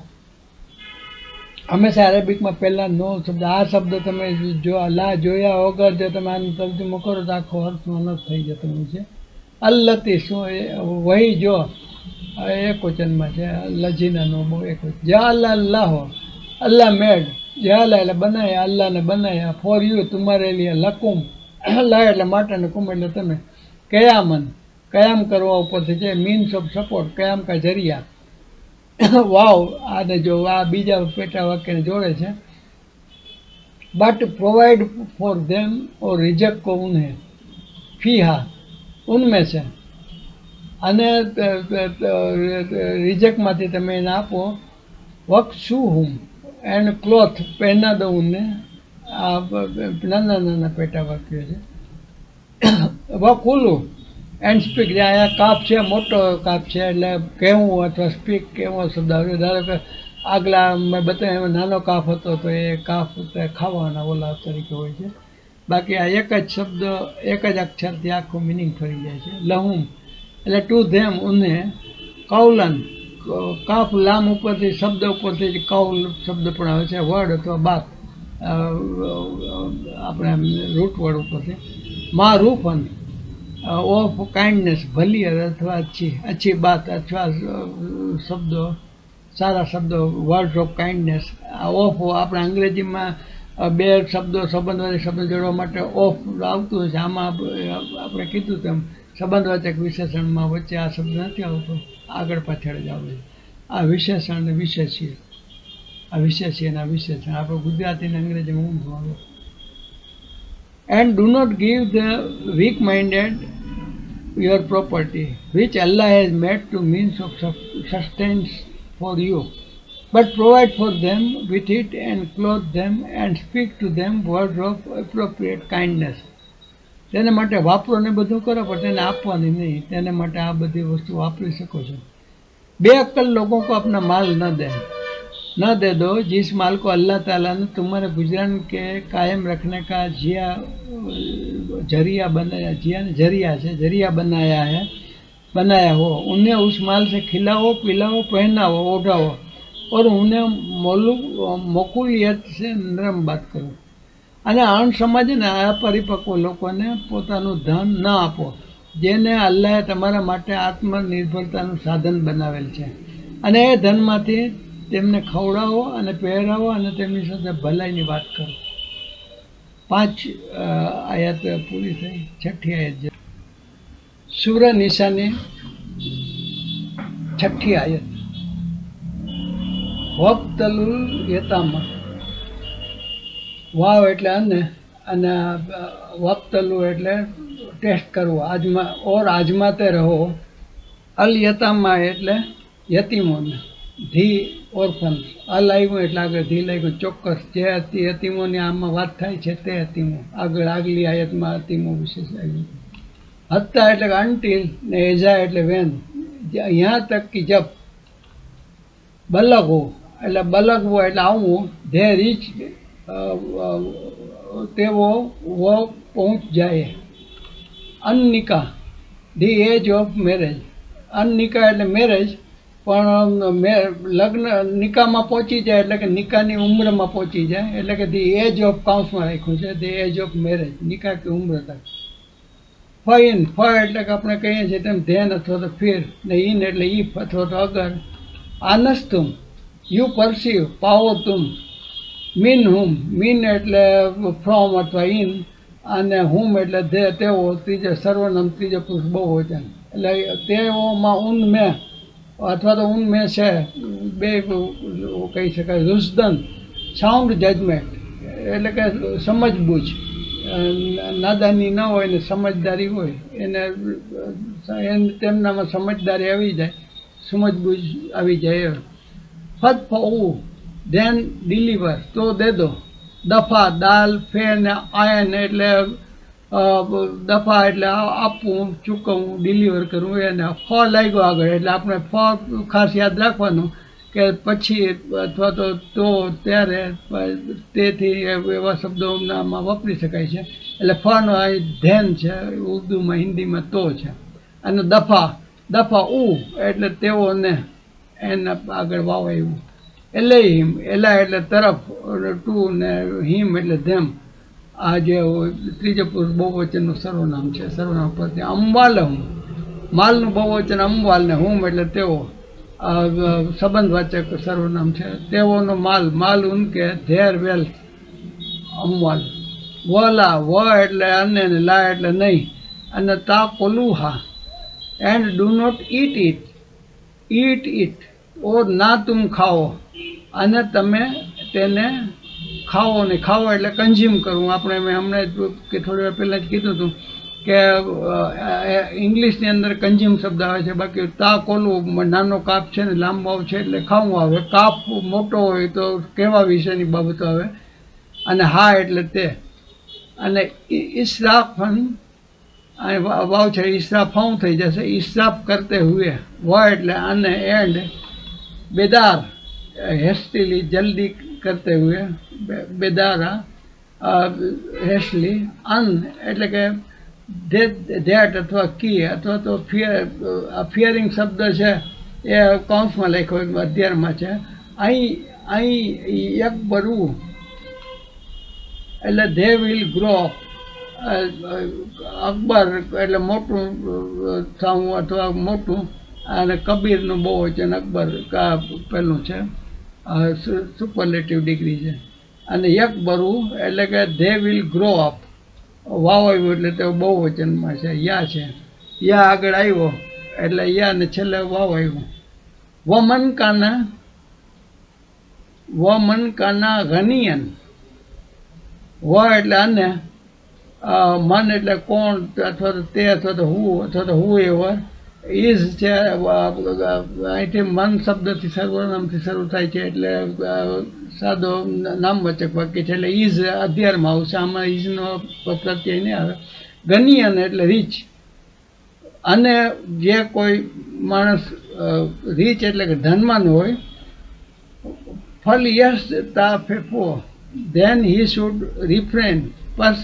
હંમેશા અરેબિકમાં પહેલાં નો શબ્દ, આ શબ્દ તમે જો લા જોયા વગર જો તમે આનું તર્જુમો કરો તો આખો અર્થનો અનર્થ થઈ જતો હોય છે. અલ્લતી શું વહી જો એક વચનમાં છે, લજીનાનો બહુ એક વચન. જ્યાં અલ્લાહો અલ્લાહ મેડ, જ્યાં એટલે બનાયા, અલ્લાહને બનાયા. ફોર યુ તમારે લીએ, લકુમ લા એટલે માટે ને કુમ એટલે તમે. કયામન કયામ કરવા ઉપરથી છે, મીન્સ ઓફ સપોર્ટ, કયામ કા જરિયા. વાવ આને જો આ બીજા પેટા વાક્યને જોડે છે. But provide for them or reject કો ઉન્હે ફીહા ઉનમે છે. અને રિજેક્ટમાંથી તમે એને આપો. વક શું હું એન્ડ ક્લોથ પહેના દો ઉનને. આ નાના નાના પેટા વાક્યો છે. વકુલું એન્ડ સ્પીક, જ્યાં અહીંયા કાપ છે, મોટો કાપ છે એટલે કહેવું અથવા સ્પીક કેવો શબ્દ આવ્યો. ધારો કે આગલા મેં બતાવ્યા એમાં નાનો કાફ હતો તો એ કાફ ખાવાના ઓલા તરીકે હોય છે. બાકી આ એક જ શબ્દ, એક જ અક્ષરથી આખું મિનિંગ ફરી જાય છે. લહુમ એટલે ટુ ધેમ ઉન્હે. કૌલન કાફ લામ ઉપરથી, શબ્દ ઉપરથી કૌલ શબ્દ પણ આવે છે, વર્ડ અથવા બાત, આપણે રૂટ વર્ડ ઉપરથી. મારૂફન ઓફ કાઇન્ડનેસ, ભલી અથવા અચ્છી બાત અથવા શબ્દો, સારા શબ્દો, વર્ડ્સ ઓફ કાઇન્ડનેસ. ઓફ આપણે અંગ્રેજીમાં બે શબ્દો સંબંધવાચક શબ્દ જોડવા માટે ઓફ આવતું હોય છે. આમાં આપણે કીધું તેમ સંબંધવાચક વિશેષણમાં વચ્ચે આ શબ્દ નથી આવતો, આગળ પાછળ જ આવે છે. આ વિશેષણ અને વિશેષીય, આ વિશેષીય અને આ વિશેષણ આપણે ગુજરાતી અને અંગ્રેજીમાં ઊંધું આવે. And do not give the weak-minded your property, which Allah has made to means of sustenance for you, but provide for them with it and clothe them and speak to them words of appropriate kindness. તેને માટે વાપરો ને બધું કરો, પણ તેને આપવાની નહીં. તેને માટે આ બધી વસ્તુ વાપરી શકો છો. बेअक्ल लोगों को अपना माल न दे दो जिस माल को अल्लाह ताला ने तुम्हारे गुजरान के कायम रखने का जरिया बनाया हो. उन्हें उस माल से खिलाओ, पिलाओ, पहनाओ, ओढ़ाओ और उन्हें मोकुलियत से नरम बात करो. અને અણ સમાજને અપરિપક્વ લોકોને પોતાનું ધન ન આપો, જેને અલ્લાહે તમારા માટે આત્મનિર્ભરતાનું સાધન બનાવેલ છે, અને એ ધનમાંથી તેમને ખવડાવો અને પહેરાવો અને તેમની સાથે ભલાઈની વાત કરો. 5 આયત પૂરી થઈ. 6ઠી આયત છે સૂર નિસાની 6ઠી આયત. વક્તલુલ યતામા, વાવ એટલે અને વક્તલુ એટલે ટેસ્ટ કરવો, આજમાતે રહો. અલ યતામા એટલે યતીમોને, ધી ઓર્ફન્સ. અલ આવ્યું એટલે આગળ ધી લાગ્યું, ચોક્કસ જે યતીમોની આમાં વાત થાય છે તે યતીમો. આગલી આયતમાં યતીમો વિશે આવ્યું. હત્તા એટલે અનટિલ ને એઝા એટલે વેન, યહાં તક કે જબ. બલગવો એટલે બલગવો એટલે આવવું, ધે રીચ તેવો વો પહોંચ જાય. અનનિકા ધી એજ ઓફ મેરેજ. અનનિકા એટલે મેરેજ, પણ લગ્ન નિકામાં પહોંચી જાય એટલે કે નિકાની ઉંમરમાં પહોંચી જાય, એટલે કે ધી એજ ઓફ કાઉન્સમાં રાખ્યું છે, ધી એજ ઓફ મેરેજ, નિકા કે ઉંમર તક. ફઈન, ફ એટલે કે આપણે કહીએ છીએ તેમ ધેન અથવા તો ફીર, ને ઇન એટલે ઈફ અથવા તો અગર. આનસ્તુમ, you પરસીવ, પાવો Tum. Mean whom, mean એટલે ફ્રોમ અથવા ઇન, અને હુમ એટલે તેઓ, ત્રીજો સર્વનામ ત્રીજો પુરુષ બહુવચન. એટલે તેઓમાં ઉન મેં અથવા તો ઉન મેં છે, બે કહી શકાય. રુસદન, સાઉન્ડ જજમેન્ટ એટલે કે સમજબૂઝ, નાદાની ન હોય ને સમજદારી હોય, એને તેમનામાં સમજદારી આવી જાય, સમજબૂઝ આવી જાય. ફત ફઉ, ધેન ડિલિવર, તો દે દો. દફા, દાલ, ફે ને આયન એટલે દફા એટલે આપવું, ચૂકવવું, ડિલિવર કરવું. એને ફ લાગ્યો આગળ એટલે આપણે ફ ખાસ યાદ રાખવાનું કે પછી અથવા તો ત્યારે, તેથી એવા શબ્દોમાં વાપરી શકાય છે. એટલે ફનો અહીં ધેન છે, ઉર્દુમાં હિન્દીમાં તો છે. અને દફા, દફા ઉ એટલે તેઓને, એને આગળ વાવાયું. એલેહિમ, એલા એટલે તરફ, ટુ ને હિમ એટલે ધેમ. આ જે ત્રીજો પુરુષ બહુવચનનું સર્વનામ છે, સર્વનામ પરથી. અંબાલહુમ, માલનું બહુવચન અંબાલ, ને હુમ એટલે તેઓ, સંબંધવાચક સર્વનામ છે. તેઓનો માલ, માલ ઉનકે, ધેર વેલ્થ, અમવાલ. વલા, વ એટલે અને, ને લા એટલે નહીં. અને તા કોલુહા, and do not eat eat, eat eat, or ના તુમ ખાઓ, અને તમે તેને ખાઓ નહીં. ખાઓ એટલે કન્ઝ્યુમ કરવું. આપણે મેં હમણાં કે થોડી વાર પહેલાં જ કીધું હતું કે ઇંગ્લિશની અંદર કન્ઝ્યુમ શબ્દ આવે છે, બાકી તા કોલું નાનો કાપ છે ને લાંબો છે એટલે ખાવું આવે. કાપ મોટો હોય તો કેવા વિશેની બાબતો આવે. અને હા એટલે તે. અને ઇસરાફન, વાવ છે, ઇસરાફ હું થઈ જશે. ઇસરાફ કરતે હુએ, વ એટલે અને, એન્ડ બેદાર, હેસ્ટીલી, જલ્દી કરતે હુએ, બેદારા, હેસ્ટલી. અન એટલે કે ધેટ અથવા કી, અથવા તો ફિયરિંગ શબ્દ છે એ કૌંસમાં લખ્યો, અધ્યારમાં છે. અહીં એક બરવું એટલે they will grow up. Akbar એટલે મોટું થવું અથવા મોટું. અને કબીરનું બહુવચન અકબર પેલું છે, સુપરલેટિવ ડિગ્રી છે. અને યક બરવું એટલે કે ધે વિલ ગ્રો અપ, વાવાયું એટલે તે બહુવચનમાં છે, યા છે. યા આગળ આવ્યો એટલે યા ને છેલ્લે વાવાયું. વમન કાના ઘનિયન, વ એટલે અને, મન એટલે કોણ અથવા તો તે અથવા તો હું એવર. ઇઝ છે, અહીંથી મન શબ્દથી સર્વનામથી શરૂ થાય છે એટલે સાદો નામવાચક વાક્ય છે, એટલે ઇઝ અધ્યારમાં આવશે. આમાં ઇઝનો પ્રત્યય નહીં આવે. ગનિયન એટલે રીચ. અને જે કોઈ માણસ રીચ એટલે કે ધનવાન હોય, ફલ યશ તા ફેફો, ધેન હી શુડ રિફ્રેન, બસ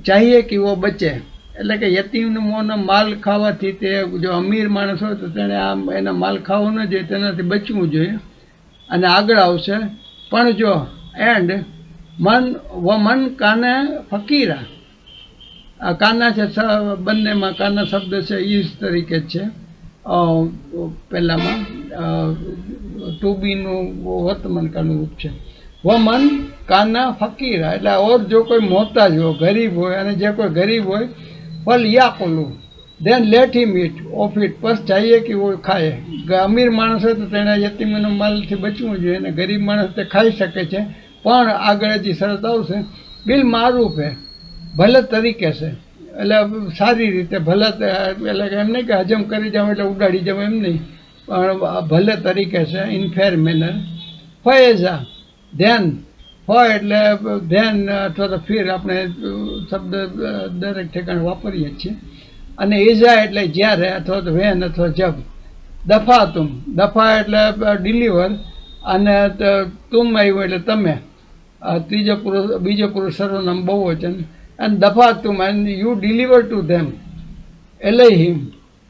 ચાહીએ કે વો બચે. એટલે કે યતીમનો માલ ખાવાથી, તે જો અમીર માણસ હોય તો તેણે એના માલ ખાવો ન જોઈએ, તેનાથી બચવું જોઈએ. અને આગળ આવશે પણ જો, એન્ડ મન કાને ફકીરા. આ કાના છે, બંનેમાં કાના શબ્દ છે, ઈઝ તરીકે જ છે. પહેલામાં ટુ બીનું વર્તમાન કાળનું રૂપ છે. વમન કાના ફકીરા એટલે ઓર જો કોઈ મોહતાજ હોય, ગરીબ હોય, અને જે કોઈ ગરીબ હોય, ફલ યાકુલું, then let him eat of it, બસ ચાહીએ કે वो ખાય. અમીર માણસ હોય તો તેના યતીમનો માલથી બચવું જોઈએ, અને ગરીબ માણસ તે ખાઈ શકે છે, પણ આગળ હજી શરત આવશે. બિલ મારૂફ હે, ભલે તરીકે છે, એટલે સારી રીતે ભલે, એટલે એમ નહીં કે હજમ કરી જાવ એટલે ઉડાડી જાવ, એમ નહીં, પણ ભલે તરીકે છે, ઇન ફેર મેનર. ફએઝા, ધ્યાન, ફ એટલે ધ્યાન અથવા તો ફીર, આપણે શબ્દ દરેક ઠેકાણે વાપરીએ જ છીએ. અને ઇઝા એટલે જ્યારે અથવા તો વેન અથવા જબ. દફા તુમ, દફા એટલે ડિલિવર, અને તુમ આવ્યું એટલે તમે, બીજો પુરુષ સર્વનામ બહુવચન. અને દફા તુમ, and you deliver to them. એલેહિમ,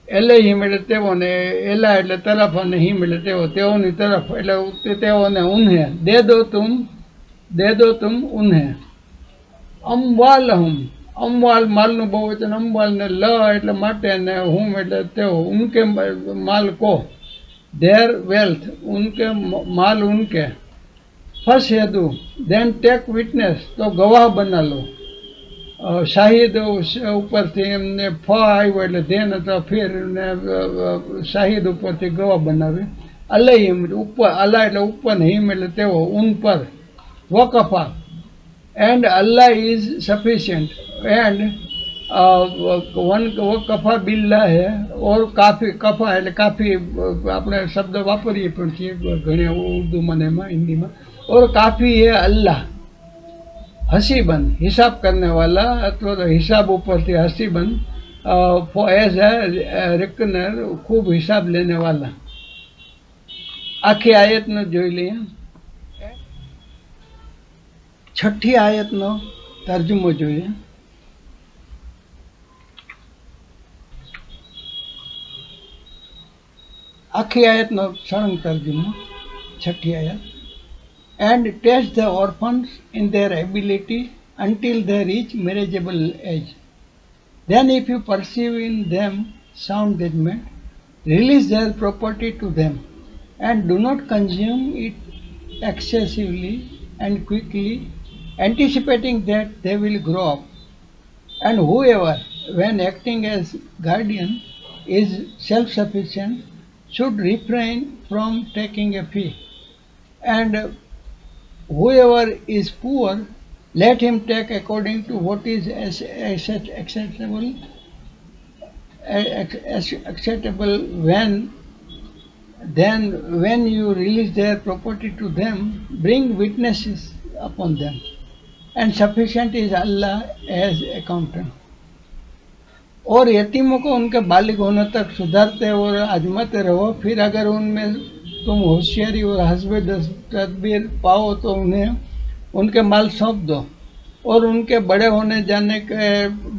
એલેહિમ એટલે તેઓને, એલા એટલે તરફ, અને હિમ એટલે તેઓની તરફ, એટલે તેઓને ઉન્હે. દે દો તુમ ઉન્હે. અમવાલહુમ, અમવાલ માલનું બહુવચન અમવાલ ને લ એટલે માટે ને હુમ એટલે તેઓ ઉનકે માલ કો ધેર વેલ્થ ઉનકે માલ ઉનકે ફસહેદુ ધેન ટેક વિટનેસ તો ગવાહ બના લો શાહિદ ઉપરથી એમને ફ આવ્યો એટલે ધેન અથવા ફેર ને શાહિદ ઉપરથી ગવાહ બનાવે અલહિમ ઉપર અલ્લાહ એટલે ઉપર ને હિમ એટલે તેઓ ઉન પર વકફા એન્ડ અલ્લાહ ઇઝ સફિશિયન્ટ એન્ડ વન વકફા બિલ્લા હે ઓર કાફી કફા એટલે કાફી આપણે શબ્દ વાપરીએ પણ છીએ ઘણા ઉર્દુમાં ને એમાં હિન્દીમાં और काफ़ी है अल्लाह हसीबन हिसाब करने वाला अथवा तो हिसाब ऊपर से हसीबन एज है रिकनर खूब हिसाब लेने वाला आखी आयतनो જોઈ લઈએ છઠ્ઠી આયતનો તર્જુમો જોઈએ આખી આયતનો સળંગ તર્જુમો છઠ્ઠી આયત and test the orphans in their ability until they reach marriageable age. Then if you perceive in them sound judgment, release their property to them and do not consume it excessively and quickly, anticipating that they will grow up. And whoever, when acting as guardian, is self-sufficient, should refrain from taking a fee. And whoever is poor, let him take according to what is acceptable when you release their property to them, bring witnesses upon them. And sufficient is Allah as accountant. और यतीमों को उनके बालिग होने तक सुधारते और आजमाते रहो, फिर अगर उनमें तुम होशियारी और हस्ब तदबीर पाओ तो उन्हें उनके माल सौंप दो और उनके बड़े होने जाने के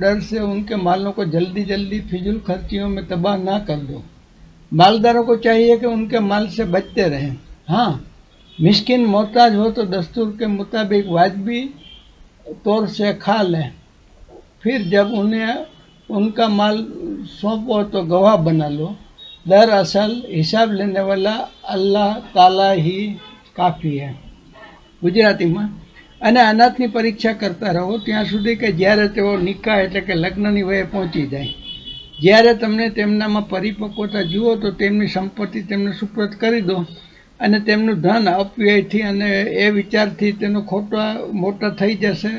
डर से उनके मालों को जल्दी जल्दी फिजूल खर्चियों में तबाह ना कर दो। मालदारों को चाहिए कि उनके माल से बचते रहें। हाँ, मिस्किन मोहताज हो तो दस्तूर के मुताबिक वाजबी तौर से खा लें। फिर जब उन्हें उनका माल सौंपो तो गवाह बना लो। दरअसल हिसाब लेने वाला अल्लाह ताला ही काफ़ी है। ગુજરાતીમાં અને અનાથની પરીક્ષા કરતા રહો ત્યાં સુધી કે જ્યારે તેઓ નિકાહ એટલે કે લગ્નની વયે પહોંચી જાય. જ્યારે તમને તેમનામાં પરિપક્વતા જુઓ તો તેમની સંપત્તિ તેમને સુપ્રત કરી દો અને તેમનું ધન અપવ્યયથી અને એ વિચારથી તેનો મોટા થઈ જશે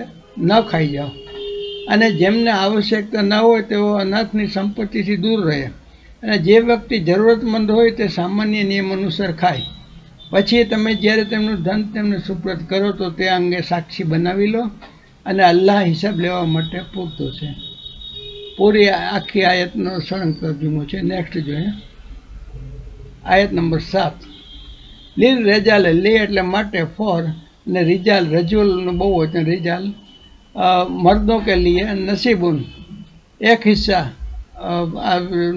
ન ખાઈ જાઓ. અને જેમને આવશ્યકતા ન હોય તેઓ અનાથની સંપત્તિથી દૂર રહે અને જે વ્યક્તિ જરૂરતમંદ હોય તે સામાન્ય નિયમ અનુસાર ખાય. પછી તમે જ્યારે તેમનું ધન તેમને સુપ્રત કરો તો તે અંગે સાક્ષી બનાવી લો અને અલ્લાહ હિસાબ લેવા માટે પૂરતો છે. પૂરી આખી આયતનો સળંગ તર્જુમો છે. નેક્સ્ટ જોઈએ આયત નંબર 7. લીલ રેજાલે લી એટલે માટે ફોર અને રિજાલ રજુલનું બહુ વચન રિજાલ મર્દો કે લીએ નસીબુન એક હિસ્સા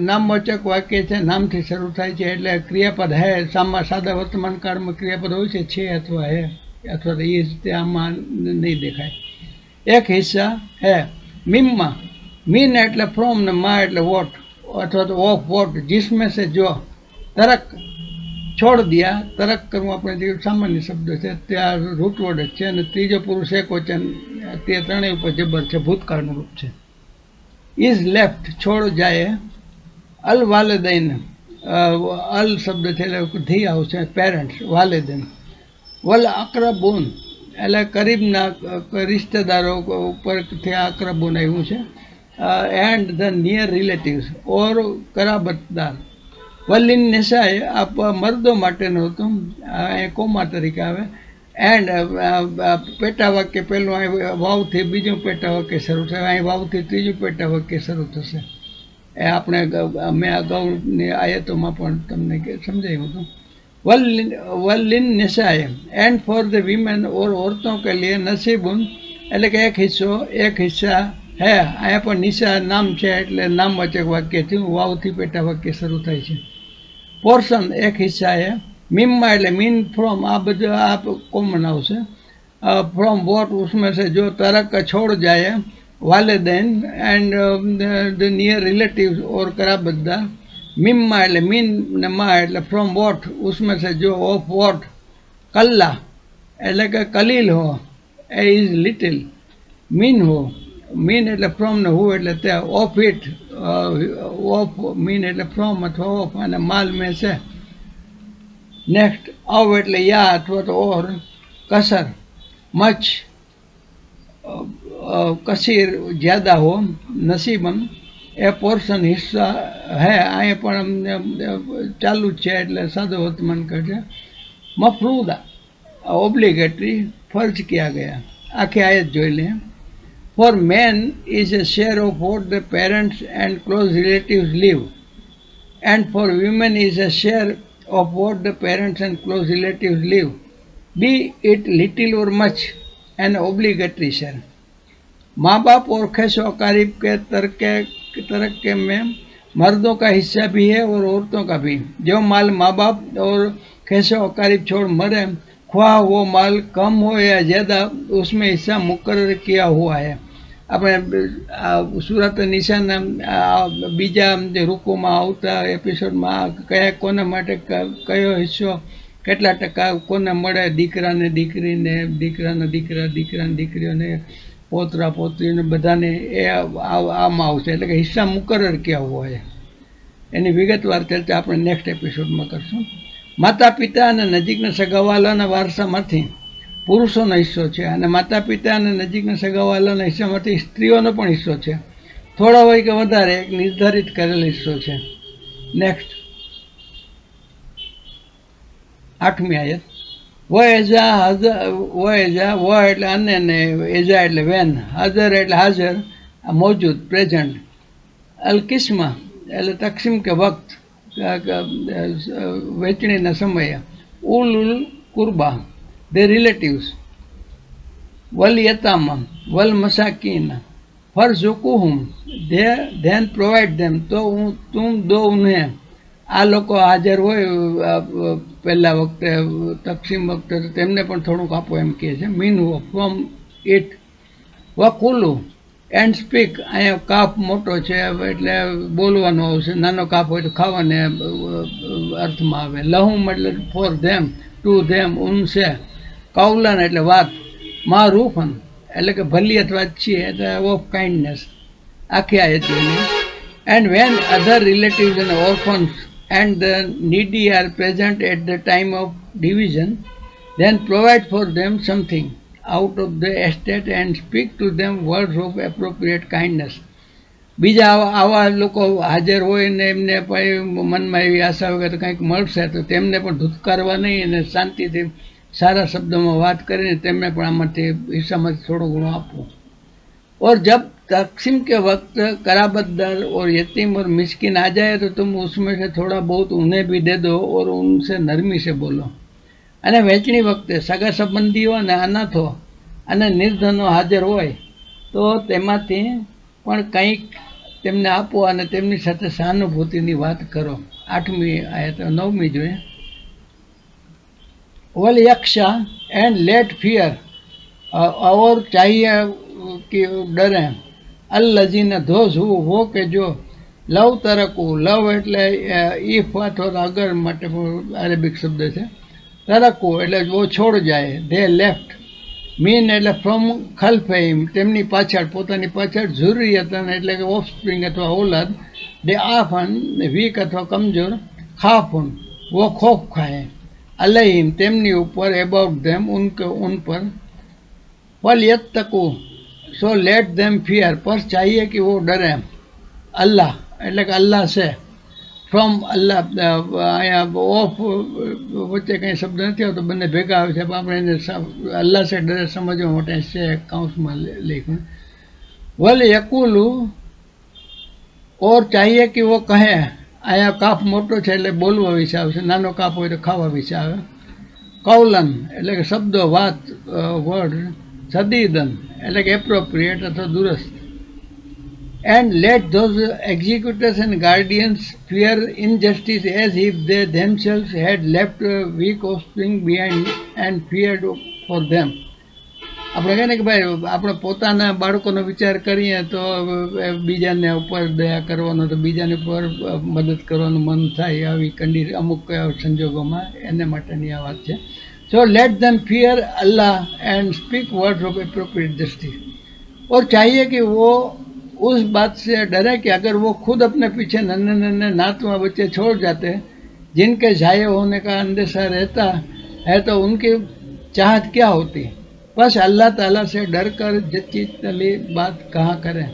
નામવાચક વાક્ય છે નામથી શરૂ થાય છે એટલે ક્રિયાપદ હે સાદા વર્તમાન કાળમાં ક્રિયાપદ હોય છે અથવા હે અથવા તો એ તે આમાં નહીં દેખાય. એક હિસ્સા હે મીમમાં મીન એટલે ફ્રોમ ને માં એટલે વોટ અથવા તો ઓફ વોટ જિસમે સે જો તરક છોડ દિયા તરક કરવું આપણે જે સામાન્ય શબ્દ છે ત્યાં રૂટવર્ડ જ છે અને ત્રીજો પુરુષ એક વચન તે ત્રણેય ઉપર જબર છે ભૂતકાળનું રૂપ છે. ઇઝ લેફ્ટ છોડ જાય. અલ વાલેદૈન અલ શબ્દ છે એટલે ધી આવશે પેરેન્ટ્સ વાલેદૈન. વલ અકરબૂન એટલે કરીબના રિશ્તેદારો ઉપરથી અકરબૂન આવ્યું છે. એન્ડ ધ નિયર રિલેટિવ્સ ઓર કરાબતદાર. વલિન નિશાએ આ મર્દો માટેનું હતું એ કોમા તરીકે આવે. એન્ડ પેટા વાક્ય પહેલું અહીં વાવથી બીજું પેટા વાક્ય શરૂ થાય અહીં વાવથી ત્રીજું પેટા વાક્ય શરૂ થશે. એ આપણે મેં અગાઉની આયતોમાં પણ તમને સમજાવ્યું હતું. વલિન નિશાએ એન્ડ ફોર ધ વિમેન ઓર औरतों के लिए નસીબુન એટલે કે એક હિસ્સા હે. અહીંયા પણ નિશા નામ છે એટલે નામવાચક વાક્ય થયું. વાવથી પેટા વાક્ય શરૂ થાય છે. પોર્શન એક હિસ્સા હે. મીમમાં એટલે મીન ફ્રોમ આ બધું આ કોમન આવશે. ફ્રોમ વોટ ઉસમે સે જો તરક છોડ જાય वालिदैन एंड द नियर रिलेटिव्स और कराबद्दा, मिम्मा એટલે મીન ને માં એટલે फ्रॉम वॉट, उसमें से जो, ऑफ वॉट, कल्ला એટલે કે કલીલ हो, એ ઇઝ લિટિલ, મીન हो, મીન એટલે फ्रॉम ને हु એટલે તે, ऑफ इट, ऑफ मीन એટલે फ्रॉम अथवा ऑफ, અને माल में से। नेक्स्ट अव એટલે या अथवा तो और, कसर मच, कसीर ज्यादा हो, नसीबन ए पोर्शन हिस्सा है, आए पण चालू है એટલે सादो वर्तमान करजे। मफरूदा ओब्लिगेटरी, फर्ज किया गया। आखिर आयत જોઈ લે। For men is a share of what the parents and close relatives leave, and for women is a share of what the parents and close relatives leave, be it little or much, an obligatory share। माँ बाप और खेशो अकारीब के तरक्के में मर्दों का हिस्सा भी है और औरतों का भी। जो माल माँ बाप और खेशो अकारीब छोड़ मरे, ख्वाह वो माल कम हो या ज़्यादा, उसमें हिस्सा मुकर्रर किया हुआ है। આપણે સુરત નિશાના બીજા રૂકોમાં આવતા એપિસોડમાં કયા કોના માટે કયો હિસ્સો કેટલા ટકા કોને મળે, દીકરાને દીકરીને, દીકરાના દીકરા, દીકરાની દીકરીઓને, પોતરા પોતરીને બધાને, એ આમાં આવશે। એટલે કે હિસ્સા મુકર્રર ક્યાં हुआ है, એની વિગતવાર ચર્ચા આપણે નેક્સ્ટ એપિસોડમાં કરશું। માતા પિતા અને નજીકના સગાવાલાના વારસામાંથી પુરુષોનો હિસ્સો છે, અને માતા પિતા અને નજીકના સગાવાલાના હિસ્સામાંથી સ્ત્રીઓનો પણ હિસ્સો છે। થોડા હોય કે વધારે, એક નિર્ધારિત કરેલ હિસ્સો છે। નેક્સ્ટ 8મી આયત। व एजा व એટલે અને ને એજા એટલે વેન, હાજર એટલે હાજર, મौजूद પ્રેઝન્ટ, અલ કિસ્મા એટલે તકસીમ કે વક્ત, વહેંચણીના સમયે, ઉલ કુરબા the relatives, wal yatama wal masakin farzuquhum, then provide them, तो तुम दो उन्हें। આ લોકો હાજર હોય પહેલા વખતે તકસીમ વખતે, તો તેમને પણ થોડુંક આપો એમ કહે છે। મીન ફ્રોમ ઇટ, વકુલુ એન્ડ સ્પીક, અહીંયા કાફ મોટો છે એટલે બોલવાનો આવશે, નાનો કાફ હોય તો ખાવાને અર્થમાં આવે। લહુમ એટલે ફોર ધેમ, ટુ ધેમ, ઉનસે, કૌલન એટલે વાત, મારૂફન એટલે કે ભલી અથવા છીએ, એટલે ઓફ કાઇન્ડનેસ। આખી આયત જોઈને। And when other relatives and orphans and the needy are present at the time of division, then provide for them something out of the estate and speak to them words of appropriate kindness। બીજા આવા લોકો હાજર હોય ને એમને મનમાં એવી આશા વગર કંઈક મળશે તો તેમને પણ ધુતકારવા નહીં, અને શાંતિથી સારા શબ્દોમાં વાત કરીને તેમને પણ આમાંથી હિસ્સામાંથી થોડું ઘણું આપવું। और जब तकसीम के वक्त कराबतदार और यतीम और मिस्किन आ जाए तो तुम उसमें से थोड़ा बहुत उन्हें भी दे दो और उनसे नरमी से बोलो। અને વહેંચણી વખતે સગા સંબંધીઓ અને અનાથો અને નિર્ધનો હાજર હોય તો તેમાંથી પણ કંઈક તેમને આપો અને તેમની સાથે સહાનુભૂતિની વાત કરો। 8મી આયત। 9મી જોઈએ। वल यक्षा एंड लेट फियर, और चाहिए कि डरे, अल लजीना धोज हो के जो, लव तरकू, लव એટલે ઇફ અથવા અગર માટે અરેબિક શબ્દ છે, તરકુ એટલે वो छोड़ जाए, दे लेफ्ट, મીન એટલે ફ્રોમ ખલ્ફહિમ તેમની પાછળ, પોતાની પાછળ, ઝુરિયતન એટલે કે ઓફસ્પ્રિંગ અથવા ઓલાદ, દે આફન વીક અથવા કમજોર, ખાફુન वो खौफ खाए, अलहिम તેમની ઉપર, એબાઉટ ધેમ उन पर, फल यत्तकू सो लेट देम फियर, पर चाहिए कि वो डरे, अल्लाह એટલે કે અલ્લાહ છે, ફ્રોમ અલ્લાહ, અહીંયા ઓફ વચ્ચે કંઈ શબ્દ નથી આવતો, બંને ભેગા આવે છે, આપણે એને અલ્લાહ છે ડરે સમજવા માટે છે કાઉન્સમાં લખ્યું। વલ યકુલુ और चाहिए कि वो कहे, અહીંયા કાફ મોટો છે એટલે બોલવા વિશે આવશે, નાનો કાફ હોય તો ખાવા વિશે આવે। કૌલન એટલે કે શબ્દો, વાત, વર્ડ, સદીદન એટલે કે એપ્રોપ્રિએટ અથવા દુરસ્ત। And let those executors and guardians fear injustice as if they themselves had left weak offspring behind and feared for them, આપણે કહે ને કે ભાઈ આપણે પોતાના બાળકોનો વિચાર કરીએ તો બીજાને ઉપર દયા કરવાનો, તો બીજાને ઉપર મદદ કરવાનું મન થાય, આવી અમુક સંજોગોમાં એને માટેની આ વાત છે. સો લેટ ધેમ ફિयर अल्लाह and speak words of appropriate justice. और चाहिए कि वो उस बात से डरे कि अगर वो खुद अपने पीछे नन्हे नन्हे नातवा बच्चे छोड़ जाते जिनके ज़ाये होने का अंदेशा रहता है तो उनकी चाहत क्या होती. बस अल्लाह ताला से डर कर जच्ची बात कहाँ करें.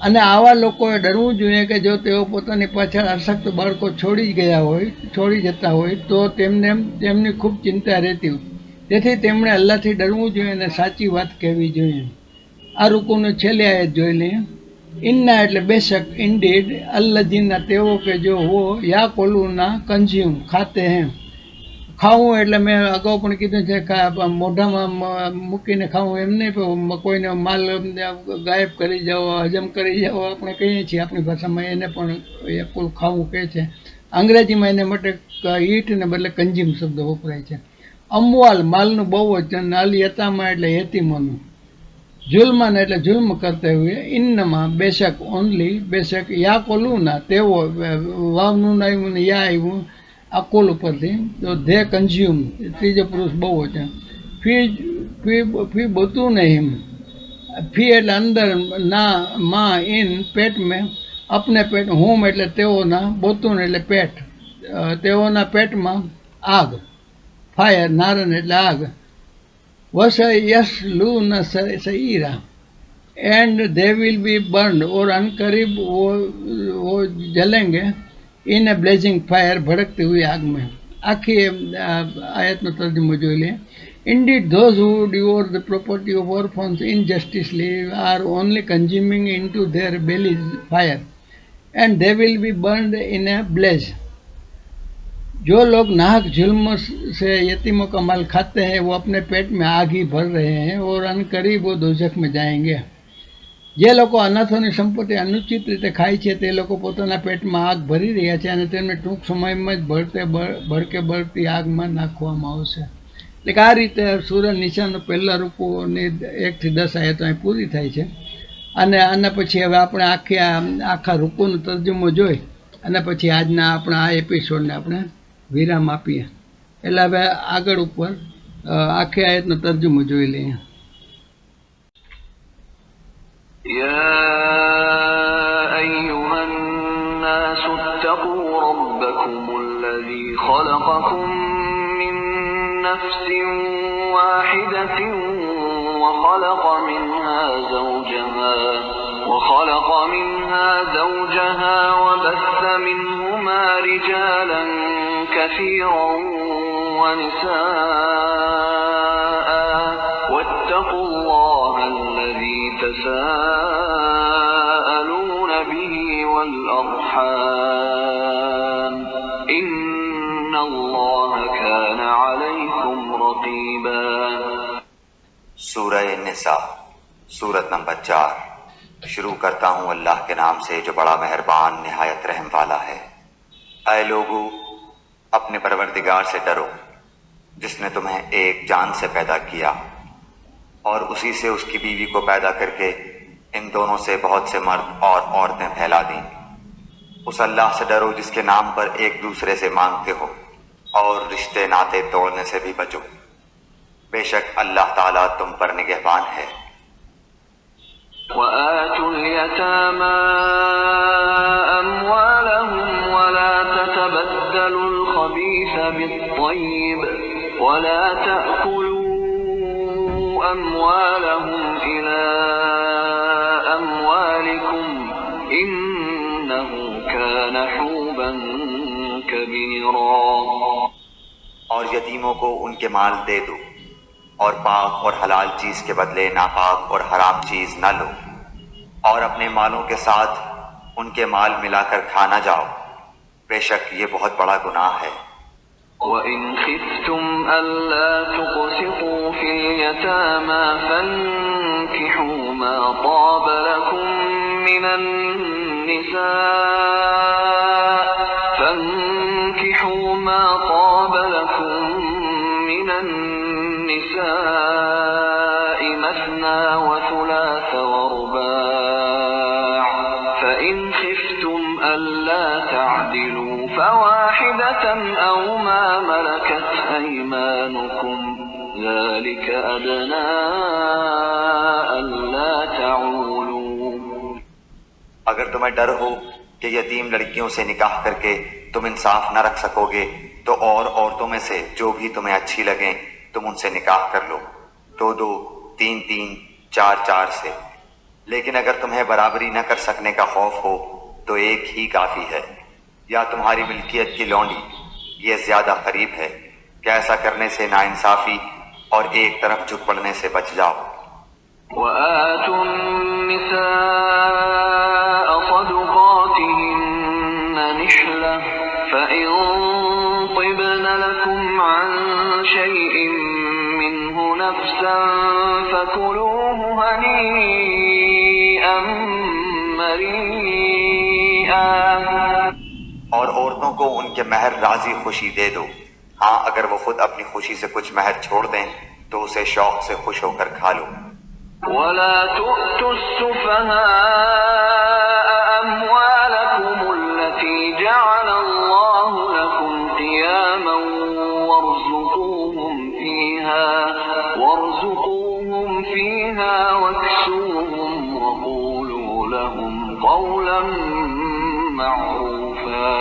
અને આવા લોકોએ ડરવું જોઈએ કે જો તેઓ પોતાની પાછળ આસક્ત બાળકો છોડી જતા હોય તો તેમની ખૂબ ચિંતા રહેતી હોય. તેથી તેમણે અલ્લાહથી ડરવું જોઈએ અને સાચી વાત કહેવી જોઈએ. આ રૂકુની છેલ્લી આયત જોઈ લઈએ. ઇન્ના એટલે બેશક, ઇન્ડીડ, અલ્લજીના તેઓ કે જો હો યા કોલુના કન્ઝ્યુમ ખાતે હે. ખાવું એટલે મેં અગાઉ પણ કીધું છે કે મોઢામાં મૂકીને ખાવું એમ નહીં, કોઈને માલ ગાયબ કરી જાઓ, હજમ કરી જાઓ આપણે કહીએ છીએ આપણી ભાષામાં, એને પણ કુલ ખાવું કહે છે. અંગ્રેજીમાં એને માટે ઈટને બદલે કંઝ્યુમ શબ્દ વપરાય છે. અમવાલ માલનું બહુ વચન, અલ યતામા એટલે યતીમોનું, જુલ્મન એટલે જુલ્મ કરતે હુએ, ઇન્નમાં બેશક ઓનલી, બેશક યા કોલુના તેઓ, વાવનું આવ્યું ને યા આવ્યું અકોલ ઉપરથી, તો ધે કન્ઝ્યુમ ત્રીજો પુરુષ બહુ છે. ફી બધું નહીં, ફી એટલે અંદર, ના માં ઇન પેટ મેં, અપને પેટ, હોમ એટલે તેઓના, બોતું એટલે પેટ, તેઓના પેટમાં આગ, ફાયર, નારન એટલે આગ, વસ યસ લુ ન સઈરા, એન્ડ દે વિલ બી બર્ન્ડ ઓર અનકરીબ वो जलेंगे इन ए ब्लेजिंग फायर, भड़कती हुई आग में. आखिर आयतનો તર્જમો જોઈ લે. Indeed, those who devour the property of orphans injustly are only consuming into their bellies fire, and they will be burned in a blaze. जो लोग नाहक जुल्म से यतीमों का माल खाते हैं वो अपने पेट में आग ही भर रहे हैं और अनकरीब वो दोजख में जाएंगे. જે લોકો અનાથોની સંપત્તિ અનુચિત રીતે ખાય છે તે લોકો પોતાના પેટમાં આગ ભરી રહ્યા છે અને તેમને ટૂંક સમયમાં જ બળતી આગમાં નાખવામાં આવશે. એટલે કે આ રીતે સૂરજ નિશાનો પહેલા રૂકુની 1 થી 10 આયતો અહીં પૂરી થાય છે. અને આના પછી હવે આપણે આખા રૂકુનો તર્જુમો જોઈ અને પછી આજના આપણા આ એપિસોડને આપણે વિરામ આપીએ. એટલે હવે આગળ ઉપર આખી આયતનો તર્જુમો જોઈ લઈએ.
يا أيها الناس اتقوا ربكم الذي خلقكم من نفس واحدة وخلق منها زوجها وبث منهما رجالا كثيرا ونساء واتقوا الله الذي تساءلون به والأرحام إن الله كان عليكم رقيبا.
سورہ النساء سورت نمبر 4. شروع کرتا ہوں اللہ کے نام سے جو بڑا مہربان نہایت رحم والا ہے. اے لوگو، اپنے پروردگار سے ڈرو جس نے تمہیں ایک جان سے پیدا کیا اور اسی سے اس کی بیوی کو پیدا کر کے ان دونوں سے بہت سے مرد اور عورتیں پھیلا دیں. اس اللہ سے ڈرو جس کے نام پر ایک دوسرے سے مانگتے ہو اور رشتے ناطے توڑنے سے بھی بچو. بے شک اللہ تعالیٰ تم پر نگہبان ہے.
وآتوا اليتامى أموالهم ولا تتبدلوا الخبيث بالطيب ولا تأكلوا أموالهم إلى أموالكم إنه كان حوبا كبيرا.
اور یتیموں کو ان کے مال دے دو اور پاک اور حلال چیز کے بدلے ناپاک اور حرام چیز نہ لو اور اپنے مالوں کے ساتھ ان کے مال ملا کر کھا نہ جاؤ. بے شک یہ بہت بڑا گناہ ہے.
وَإِنْ خِفْتُمْ أَلَّا تُقْسِطُوا فِي الْيَتَامَى فَانكِحُوا مَا طَابَ لَكُم مِّنَ النِّسَاءِ وثلاث ورباع فإن خفتم ألا تعدلوا فواحدة أو ما ملكت أيمانكم ذلك أدنى ألا تعولوا.
اگر تمہیں ڈر ہو کہ یتیم لڑکیوں سے نکاح کر کے تم انصاف نہ رکھ سکو گے تو اور عورتوں میں سے جو بھی تمہیں اچھی لگیں تم ان سے نکاح کر لو، 2-2، 3-3، 4-4 سے. لیکن اگر تمہیں برابری نہ کر سکنے کا خوف ہو تو ایک ہی کافی ہے، یا تمہاری ملکیت کی لونڈی، یہ زیادہ قریب ہے کہ ایسا کرنے سے ناانصافی اور ایک طرف جھک پڑنے سے بچ جاؤ.
وآتوا النساء صدقاتهن نحلة فإن طبن لكم عن شيء منه نفسا فكلوه هنيئا مريئا.
اور عورتوں کو ان کے مہر راضی خوشی دے دو، ہاں اگر وہ خود اپنی خوشی سے کچھ مہر چھوڑ دیں تو اسے شوق سے خوش ہو کر کھا لو.
ولا تؤتوا السفهاء أموالكم التي جعل الله لكم قياما وارزقوهم فيها واكسوهم وقولوا لهم قولا معروفا.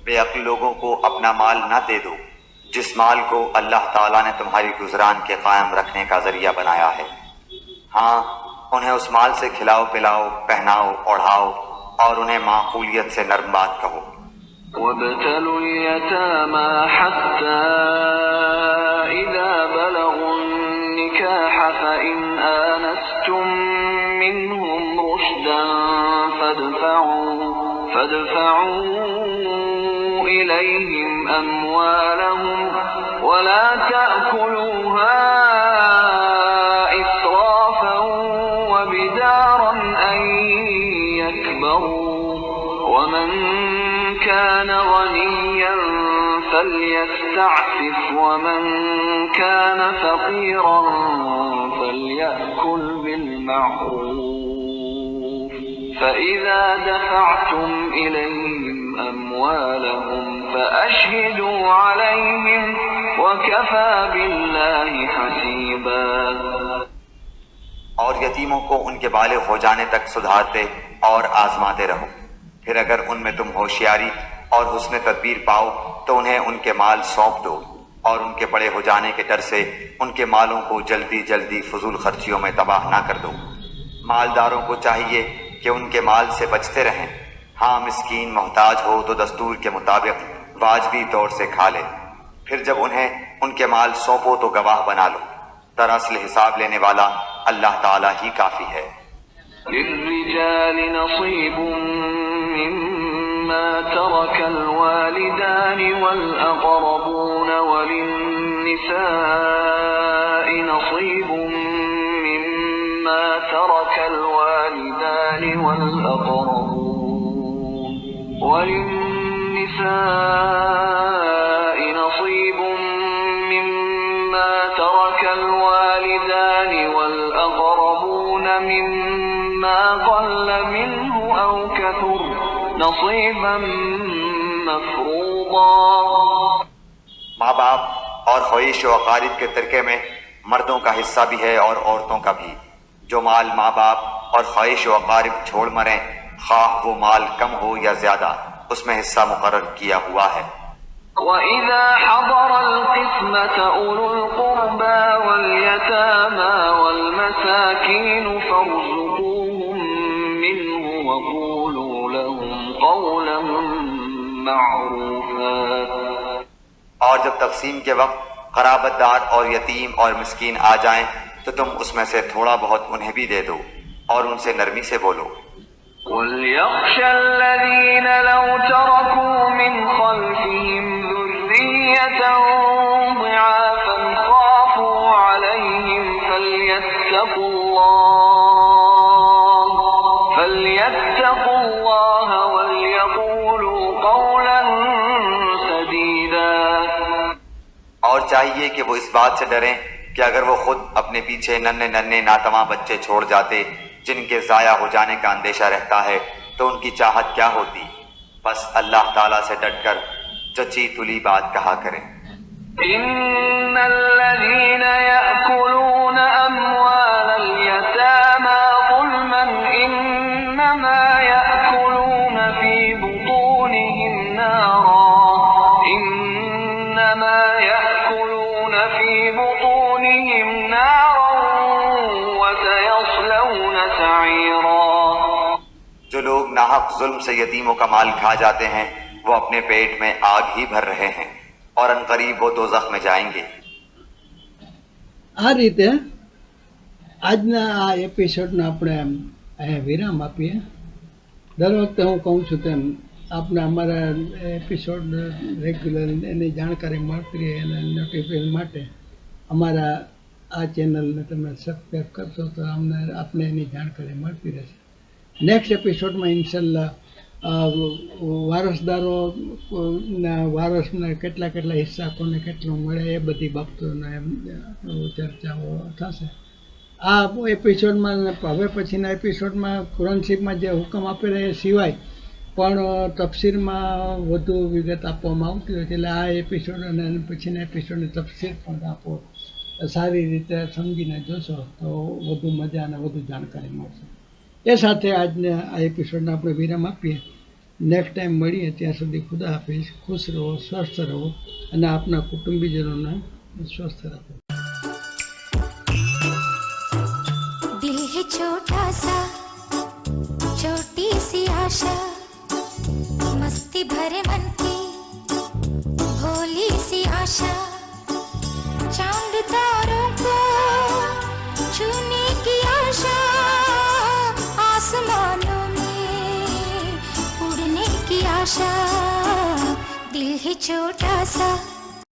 بے عقل لوگوں کو اپنا مال نہ دے دو جس مال کو اللہ تعالیٰ نے تمہاری گزران کے قائم رکھنے کا ذریعہ بنایا ہے، ہاں انہیں اس مال سے کھلاؤ پلاؤ، پہناؤ اوڑھاؤ اور انہیں معقولیت سے نرم بات کہو.
وابتلوا اليتامى حتى إذا بلغوا النكاح فإن آنستم منهم رشدا فادفعوا إليهم أموالهم ولا تأكلوها إسرافا وبدارا أن يكبروا ومن كان غنيا فليستعفف ومن كان فقيرا فليأكل بالمعروف فإذا دفعتم إليهم أموالهم فأشهدوا عليهم وكفى بالله حسيبا.
اور یتیموں کو ان کے بالغ ہو جانے تک سدھارتے اور آزماتے رہو، پھر اگر ان میں تم ہوشیاری اور حسن تدبیر پاؤ تو انہیں ان کے مال سونپ دو، اور ان کے بڑے ہو جانے کے ڈر سے ان کے مالوں کو جلدی جلدی فضول خرچیوں میں تباہ نہ کر دو. مالداروں کو چاہیے کہ ان کے مال سے بچتے رہیں، ہاں مسکین محتاج ہو تو دستور کے مطابق واجبی طور سے کھا لے، پھر جب انہیں ان کے مال سونپو تو گواہ بنا لو. دراصل حساب لینے والا اللہ تعالیٰ ہی کافی ہے.
للرجال نصيب مما ترك الوالدان والأقربون وللنساء نصيب مما ترك الوالدان والأقربون مما قل منه أو كثر نصيبا مفروضا.
ماں باپ اور خویش و اقارب کے ترکے میں مردوں کا حصہ بھی ہے اور عورتوں کا بھی. جو مال ماں باپ اور خویش و اقارب چھوڑ مریں، خواہ وہ مال کم ہو یا زیادہ، اس میں حصہ مقرر کیا ہوا ہے.
وَإِذَا حَضَرَ الْقِسْمَةَ أُولُو الْقُرْبَى وَالْيَتَامَى وَالْمَسَاكِينُ فَارْزُقُوهُم مِّنْهُ وَقُولُوا لَهُمْ قَوْلًا مَّعْرُوفًا.
اور جب تقسیم کے وقت قرابت دار اور یتیم اور مسکین آ جائیں تو تم اس میں سے تھوڑا بہت انہیں بھی دے دو اور ان سے نرمی سے بولو.
وَلْيَخْشَ الَّذِينَ لَوْ تَرَكُوا مِنْ خَلْفِهِمْ ذُرِّيَّةً ضِعَافًا خَافُوا عَلَيْهِمْ فَلْيَتَّقُوا اللَّهَ وَلْيَقُولُوا قَوْلًا سَدِيدًا.
اور چاہیے کہ وہ اس بات سے ڈریں کہ اگر وہ خود اپنے پیچھے ننھے ننھے ناتواں بچے چھوڑ جاتے جن کے ضائع ہو جانے کا اندیشہ رہتا ہے تو ان کی چاہت کیا ہوتی. بس اللہ تعالیٰ سے ڈٹ کر جچی تلی بات کہا کریں.
إن الذين يأكلون أموال اليتامى ظلما إنما يأكلون في بطونهم نارا وسيصلون سعيرا.
جو لوگ ناحق ظلم سے یتیموں کا مال کھا جاتے ہیں وہ اپنے پیٹ میں آگ ہی بھر رہے ہیں اور عنقریب وہ دوزخ میں جائیں گے.
આ રીતે આજના આ એપિસોડનો આપણે અહીંયા વિરામ આપીએ. દર વખતે હું કહું છું તેમ આપણે અમારા એપિસોડ રેગ્યુલર એની જાણકારી મળતી રહે એના નોટિફિકેશન માટે અમારા આ ચેનલને તમે સબસ્ક્રાઈબ કરશો તો આપને એની જાણકારી મળતી રહેશે. નેક્સ્ટ એપિસોડમાં ઇન્શાલ્લાહ વારસદારોના વારસના કેટલા હિસ્સા કોને કેટલું મળે એ બધી બાબતોના ચર્ચાઓ થશે. આ એપિસોડમાં હવે પછીના એપિસોડમાં કુરાન શરીફમાં જે હુકમ આપેલા એ સિવાય પણ તફસીરમાં વધુ વિગત આપવામાં આવતી હોય છે. એટલે આ એપિસોડ અને પછીના એપિસોડની તફસીર પણ આપો સારી રીતે સમજીને જોશો તો વધુ મજા અને વધુ જાણકારી મળશે. એ સાથે આજને આ એપિસોડને આપણે વિરામ આપીએ. નેક્સ્ટ ટાઈમ મળીએ ત્યાં સુધી ખુદા હાફિઝ. ખુશ રહો, સ્વસ્થ રહો અને આપના કુટુંબીજનોને સ્વસ્થ રાખો.
दिल है छोटा सा छोटी सी आशा मस्ती भरे मन की भोली सी आशा चांद तारों को छूने की आशा आसमानों में उड़ने की आशा दिल है छोटा सा